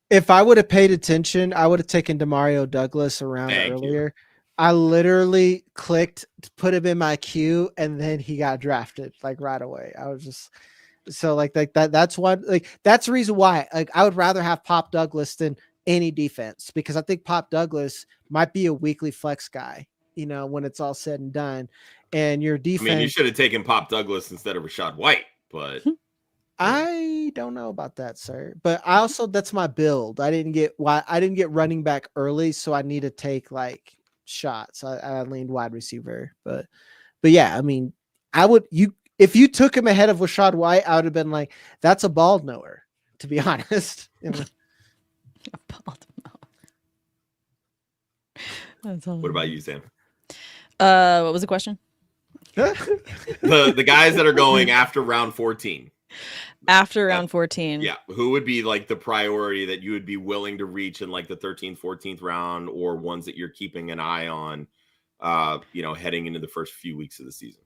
If I would have paid attention, I would have taken Demario Douglas around earlier. I literally clicked to put him in my queue, and then he got drafted like right away. I was just so like that. That's one, like, that's the reason why, like, I would rather have Pop Douglas than any defense, because I think Pop Douglas might be a weekly flex guy, when it's all said and done. And your defense, I mean, you should have taken Pop Douglas instead of Rashad White, but I don't know about that, sir. But I also, that's my build. I didn't get running back early, so I need to take like shots. I leaned wide receiver, but yeah, I mean, if you took him ahead of Rashad White, I would have been like, that's a ball knower, to be honest. What about you, Sam? What was the question? the guys that are going after round 14. After round 14. Yeah. Who would be like the priority that you would be willing to reach in like the 13th, 14th round, or ones that you're keeping an eye on, heading into the first few weeks of the season?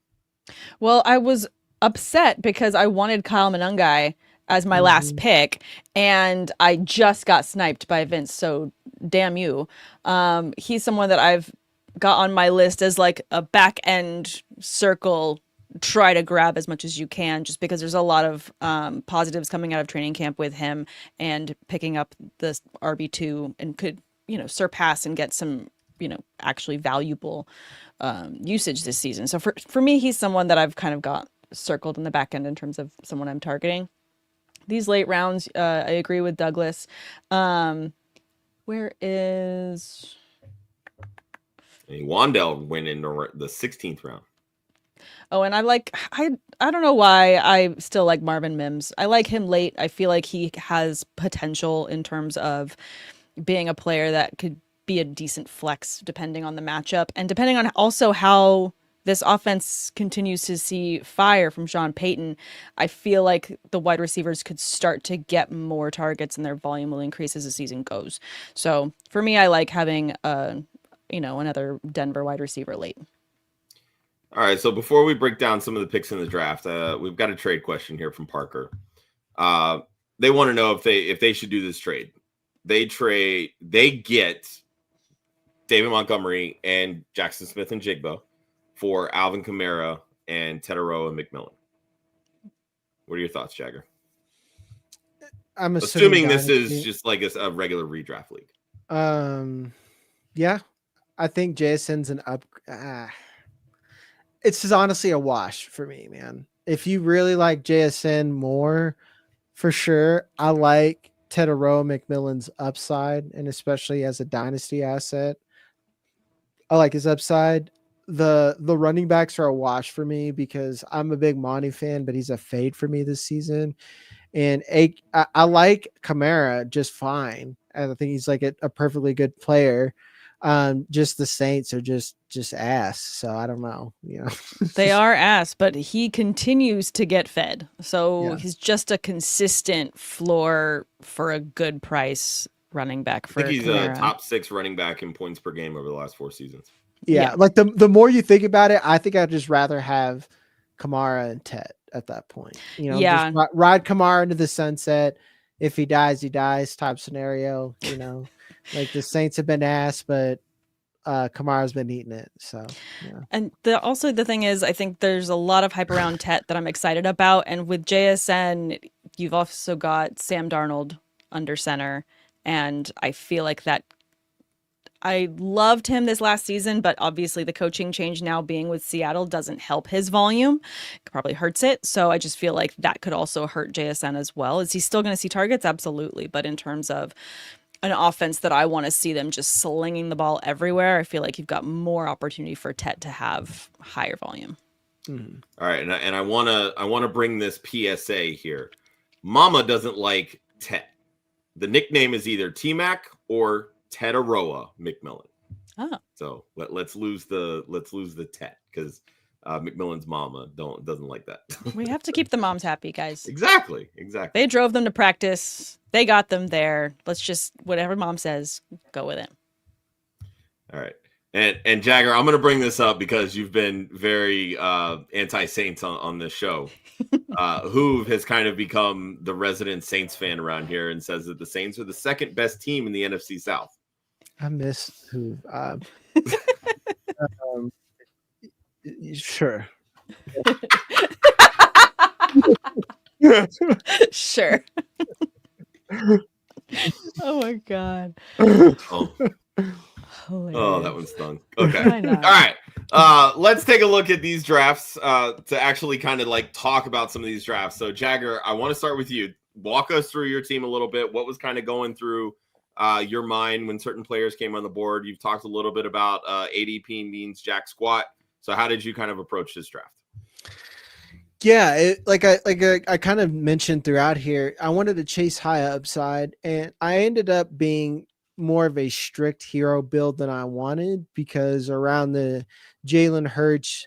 Well, I was upset because I wanted Kyle Monangai as my last pick, and I just got sniped by Vince. So damn you. He's someone that I've got on my list as like a back end circle, try to grab as much as you can, just because there's a lot of positives coming out of training camp with him, and picking up this RB2 and could, surpass and get some, actually valuable usage this season. So for me, he's someone that I've kind of got circled in the back end in terms of someone I'm targeting. These late rounds, I agree with Douglas. Where is... Wandell went in the 16th round. Oh, and I don't know why I still like Marvin Mims. I like him late. I feel like he has potential in terms of being a player that could be a decent flex depending on the matchup, and depending on also how this offense continues to see fire from Sean Payton. I feel like the wide receivers could start to get more targets, and their volume will increase as the season goes. So for me, I like having another Denver wide receiver late. All right, so before we break down some of the picks in the draft, we've got a trade question here from Parker. They want to know if they should do this trade. They get David Montgomery and Jackson Smith and Jigba for Alvin Kamara and Teterow and McMillan. What are your thoughts, Jagger? I'm assuming this is just like a regular redraft league. Yeah, I think Jason's an up. It's just honestly a wash for me, man. If you really like JSN more, for sure, I like Tetairoa McMillan's upside, and especially as a dynasty asset, I like his upside. The running backs are a wash for me because I'm a big Monty fan, but he's a fade for me this season. And I like Kamara just fine. I think he's like a perfectly good player. Just the Saints are just ass. So I don't know. They are ass, but he continues to get fed. So he's just a consistent floor for a good price running back for I think he's Kamara. a top 6 running back in points per game over the last 4 seasons. Yeah. Like the more you think about it, I think I'd just rather have Kamara and Tet at that point. Just ride Kamara into the sunset. If he dies, he dies type scenario. Like the Saints have been ass, but Kamara's been eating it. So And also the thing is, I think there's a lot of hype around Tet that I'm excited about. And with JSN, you've also got Sam Darnold under center. And I feel like that I loved him this last season, but obviously the coaching change now being with Seattle doesn't help his volume. It probably hurts it. So I just feel like that could also hurt JSN as well. Is he still going to see targets? Absolutely. But in terms of an offense that I want to see them just slinging the ball everywhere, I feel like you've got more opportunity for Tet to have higher volume. Mm-hmm. All right. And I want to bring this PSA here. Mama doesn't like Tet. The nickname is either T-Mac or Tetairoa McMillan. Oh. So let's lose the Tet because McMillan's mama doesn't like that. We have to keep the moms happy, guys. Exactly. They drove them to practice. They got them there. Let's just whatever mom says, go with it. All right. And Jagger, I'm going to bring this up because you've been very anti-Saints on this show. Hoove has kind of become the resident Saints fan around here and says that the Saints are the second best team in the NFC South. I miss Hoove. Sure. Sure. Oh my God. Oh, that one stung. Okay. All right. Let's take a look at these drafts to actually kind of like talk about some of these drafts. So Jagger, I want to start with you. Walk us through your team a little bit. What was kind of going through your mind when certain players came on the board? You've talked a little bit about ADP means jack squat. So how did you kind of approach this draft? Yeah, I kind of mentioned throughout here, I wanted to chase high upside, and I ended up being more of a strict hero build than I wanted because around the Jalen Hurts,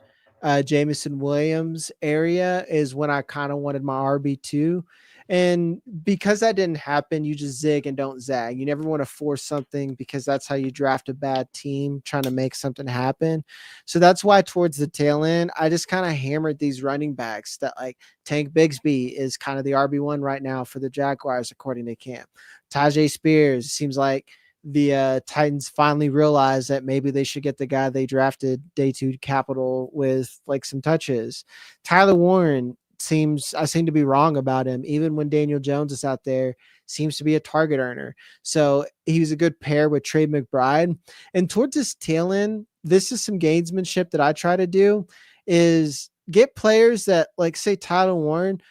Jameson Williams area is when I kind of wanted my RB2. And because that didn't happen, you just zig and don't zag. You never want to force something because that's how you draft a bad team, trying to make something happen. So that's why towards the tail end, I just kind of hammered these running backs that like Tank Bigsby is kind of the RB1 right now for the Jaguars, according to camp. Tajay Spears seems like the Titans finally realized that maybe they should get the guy they drafted day 2 capital with like some touches. Tyler Warren I seem to be wrong about him. Even when Daniel Jones is out there, seems to be a target earner. So he was a good pair with Trey McBride. And towards this tail end, this is some gamesmanship that I try to do is get players that like say Tyler Warren.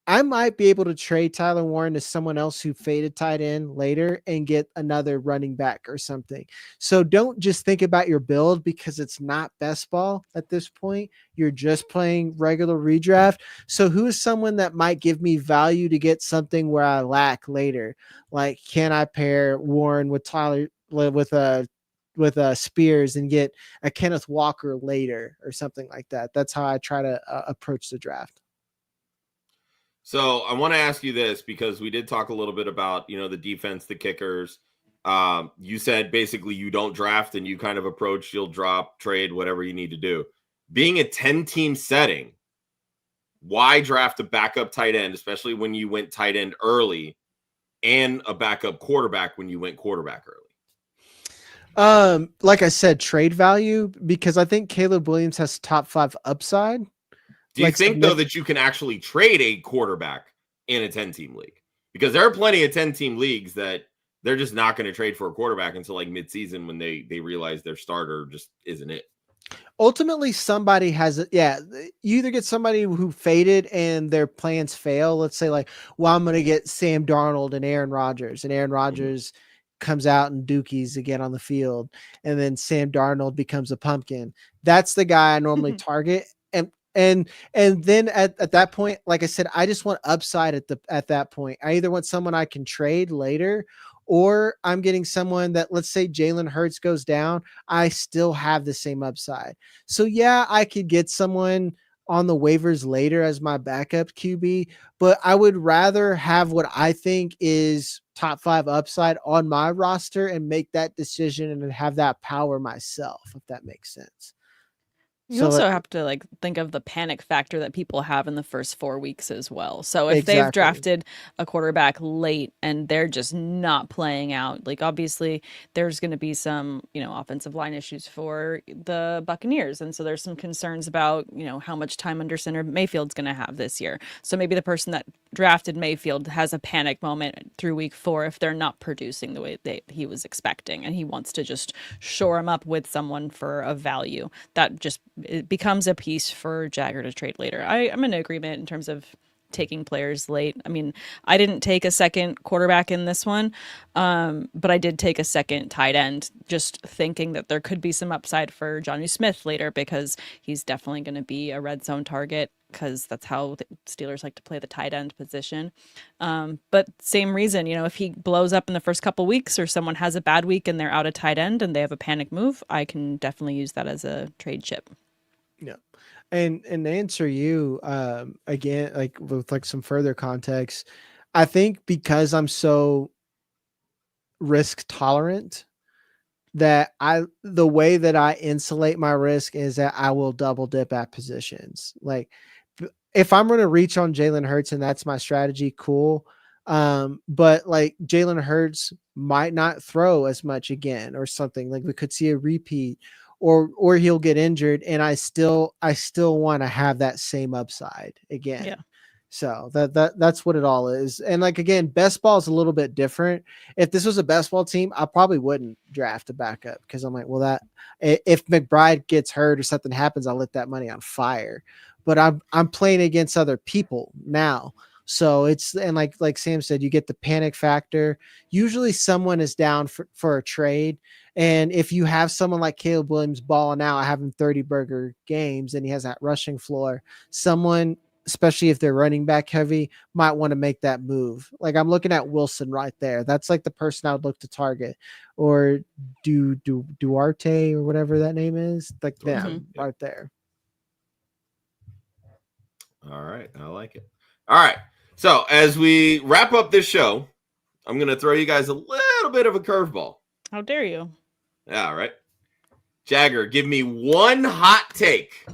I might be able to trade Tyler Warren to someone else who faded tight end later and get another running back or something. So don't just think about your build because it's not best ball at this point. You're just playing regular redraft. So who is someone that might give me value to get something where I lack later? Like, can I pair Warren with Tyler with Spears and get a Kenneth Walker later or something like that? That's how I try to approach the draft. So I want to ask you this because we did talk a little bit about, the defense, the kickers. You said basically you don't draft and you kind of approach, you'll drop, trade, whatever you need to do. Being a 10-team setting, why draft a backup tight end, especially when you went tight end early, and a backup quarterback when you went quarterback early? Like I said, trade value, because I think Caleb Williams has top 5 upside. Do you think, though, that you can actually trade a quarterback in a 10-team league? Because there are plenty of 10-team leagues that they're just not going to trade for a quarterback until like midseason when they realize their starter just isn't it. Ultimately, somebody has it. Yeah, you either get somebody who faded and their plans fail. Let's say, like, well, I'm going to get Sam Darnold and Aaron Rodgers, and Aaron Rodgers comes out and dookies again on the field, and then Sam Darnold becomes a pumpkin. That's the guy I normally target. And then at that point, like I said, I just want upside at that point. I either want someone I can trade later, or I'm getting someone that, let's say Jalen Hurts goes down, I still have the same upside. So yeah, I could get someone on the waivers later as my backup QB, but I would rather have what I think is top 5 upside on my roster and make that decision and have that power myself, if that makes sense. You also have to like think of the panic factor that people have in the first 4 weeks as well. So if they've drafted a quarterback late and they're just not playing out, like obviously there's going to be some, offensive line issues for the Buccaneers. And so there's some concerns about, how much time under center Mayfield's going to have this year. So maybe the person that drafted Mayfield has a panic moment through week 4 if they're not producing the way he was expecting. And he wants to just shore him up with someone for a value that just it becomes a piece for Jagger to trade later. I'm in agreement in terms of taking players late. I mean, I didn't take a second quarterback in this one, but I did take a second tight end, just thinking that there could be some upside for Jonnu Smith later because he's definitely going to be a red zone target because that's how the Steelers like to play the tight end position. But same reason, if he blows up in the first couple weeks or someone has a bad week and they're out of tight end and they have a panic move, I can definitely use that as a trade chip. Yeah. And to answer you again, like with like some further context, I think because I'm so risk tolerant that the way that I insulate my risk is that I will double dip at positions. Like if I'm going to reach on Jalen Hurts and that's my strategy, cool. But like Jalen Hurts might not throw as much again or something, like we could see a repeat or he'll get injured and I still want to have that same upside again. Yeah. So that's what it all is. And like, again, best ball is a little bit different. If this was a best ball team, I probably wouldn't draft a backup because I'm like, well, that if McBride gets hurt or something happens, I'll let that money on fire. But I'm playing against other people now. So it's, and like Sam said, you get the panic factor. Usually someone is down for a trade. And if you have someone like Caleb Williams balling out, having 30 burger games and he has that rushing floor, someone, especially if they're running back heavy, might want to make that move. Like I'm looking at Wilson right there. That's like the person I would look to target, or Duarte or whatever that name is, like them right there. All right. I like it. All right. So as we wrap up this show, I'm going to throw you guys a little bit of a curveball. How dare you? Yeah, all right. Jagger, give me one hot take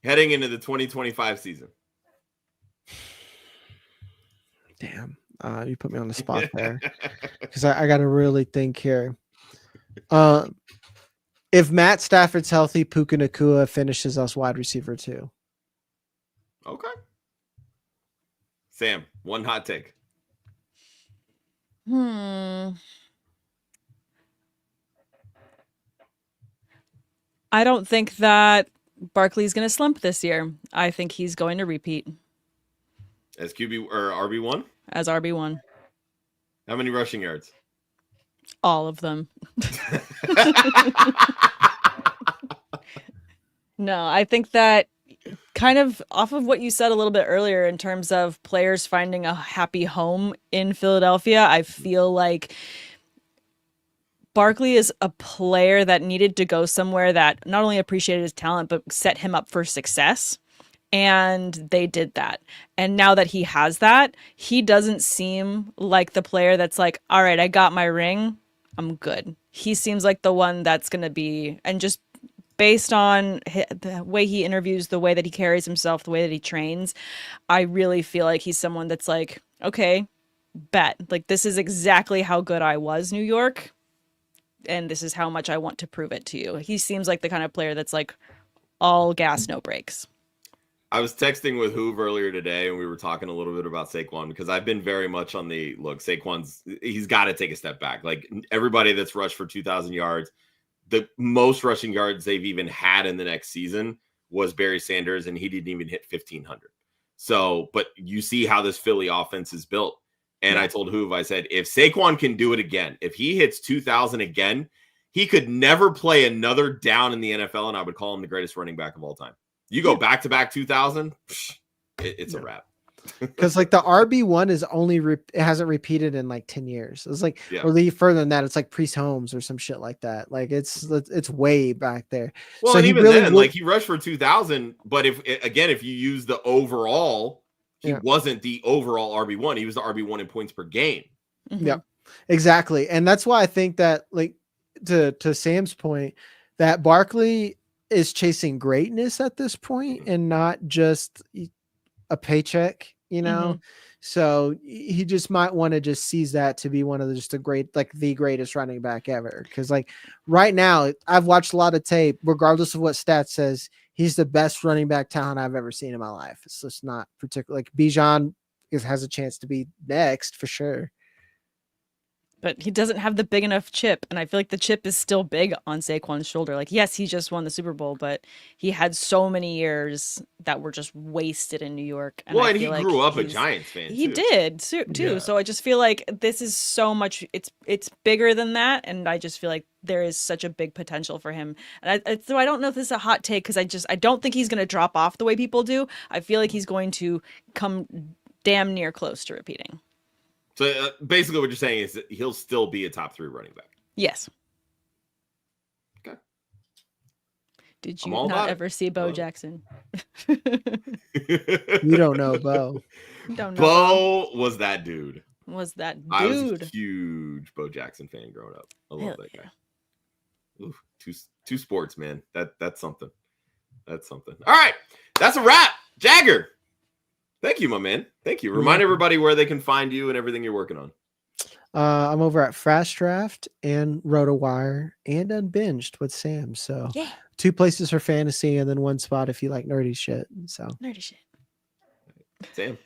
heading into the 2025 season. Damn. You put me on the spot there because I got to really think here. If Matt Stafford's healthy, Puka Nacua finishes us wide receiver 2. Okay. Sam, one hot take. I don't think that Barkley's going to slump this year. I think he's going to repeat. As QB or RB1? As RB1. How many rushing yards? All of them. No, I think that kind of off of what you said a little bit earlier in terms of players finding a happy home in Philadelphia, I feel like Barkley is a player that needed to go somewhere that not only appreciated his talent, but set him up for success. And they did that. And now that he has that, he doesn't seem like the player that's like, all right, I got my ring, I'm good. He seems like the one that's going to be, and just based on the way he interviews, the way that he carries himself, the way that he trains, I really feel like he's someone that's like, okay, bet. Like, this is exactly how good I was, New York. And this is how much I want to prove it to you. He seems like the kind of player that's like all gas, no brakes. I was texting with Hoove earlier today, and we were talking a little bit about Saquon because I've been very much on the look. Saquon's, he's got to take a step back. Like everybody that's rushed for 2,000 yards, the most rushing yards they've even had in the next season was Barry Sanders, and he didn't even hit 1,500. So, but you see how this Philly offense is built. And I told Hoove, I said, if Saquon can do it again, if he hits 2,000 again, he could never play another down in the NFL, and I would call him the greatest running back of all time. You go back-to-back 2,000, it's a wrap. Because like the RB1 is only it hasn't repeated in like 10 years. It's like or further than that. It's like Priest Holmes or some shit like that. Like it's way back there. Well, so and even then, like he rushed for 2,000. But if you use the overall, he wasn't the overall RB1. He was the RB1 in points per game. Mm-hmm. Yeah, exactly. And that's why I think that, like, to Sam's point, that Barkley is chasing greatness at this point and not just a paycheck, you know. So he just might want to just seize that to be one of the greatest running back ever. Because like right now, I've watched a lot of tape, regardless of what stats says, he's the best running back talent I've ever seen in my life. It's just not particular. Like Bijan has a chance to be next for sure. But he doesn't have the big enough chip. And I feel like the chip is still big on Saquon's shoulder. Like, yes, he just won the Super Bowl, but he had so many years that were just wasted in New York. And he grew up a Giants fan. He did too. Yeah. So I just feel like this is so much. It's bigger than that. And I just feel like there is such a big potential for him. And so I don't know if this is a hot take, because I don't think he's going to drop off the way people do. I feel like he's going to come damn near close to repeating. So basically what you're saying is that he'll still be a top 3 running back. Yes. Okay. Did you not ever see Bo Jackson? You don't know Bo. Bo was that dude. I was a huge Bo Jackson fan growing up. I love that guy. Ooh, two sports, man. That's something. That's something. All right. That's a wrap. Jagger. Thank you, my man. Thank you. Remind everybody where they can find you and everything you're working on. I'm over at Fast Draft and RotoWire and Unbinged with Sam. So 2 places for fantasy and then 1 spot if you like nerdy shit. So nerdy shit. Sam.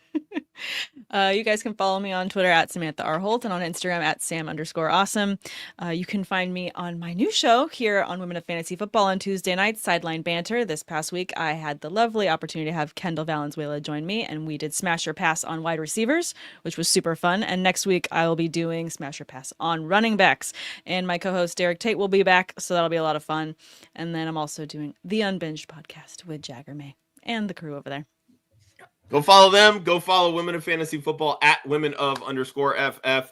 You guys can follow me on Twitter at Samantha R. Holt and on Instagram at Sam_awesome. You can find me on my new show here on Women of Fantasy Football on Tuesday nights, Sideline Banter. This past week, I had the lovely opportunity to have Kendall Valenzuela join me, and we did Smash or Pass on wide receivers, which was super fun. And next week, I will be doing Smash or Pass on running backs. And my co-host Derek Tate will be back, so that'll be a lot of fun. And then I'm also doing the Unbinged podcast with Jagger May and the crew over there. Go follow them. Go follow Women of Fantasy Football at women_FF.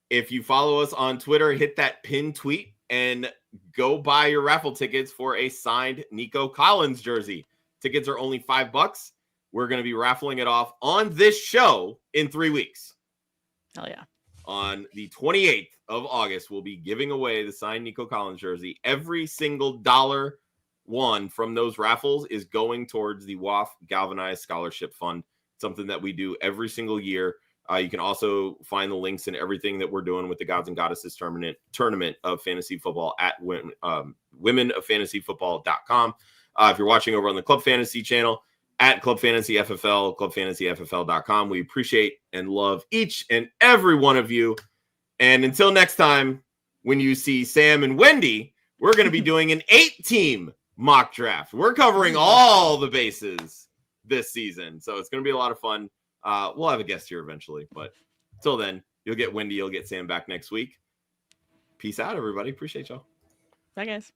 If you follow us on Twitter, hit that pinned tweet and go buy your raffle tickets for a signed Nico Collins jersey. Tickets are only $5. We're going to be raffling it off on this show in 3 weeks. Hell yeah. On the 28th of August, we'll be giving away the signed Nico Collins jersey. Every single dollar won from those raffles is going towards the WAF Galvanized Scholarship Fund, something that we do every single year. You can also find the links and everything that we're doing with the Gods and Goddesses tournament of fantasy football at womenoffantasyfootball.com. If you're watching over on the Club Fantasy channel, at Club Fantasy FFL, clubfantasyffl.com. We appreciate and love each and every one of you. And until next time, when you see Sam and Wendi, we're going to be doing an 8-team mock draft. We're covering all the bases this season, so it's going to be a lot of fun. We'll have a guest here eventually, but until then, you'll get Wendi, you'll get Sam back next week. Peace out, everybody. Appreciate y'all. Bye, guys.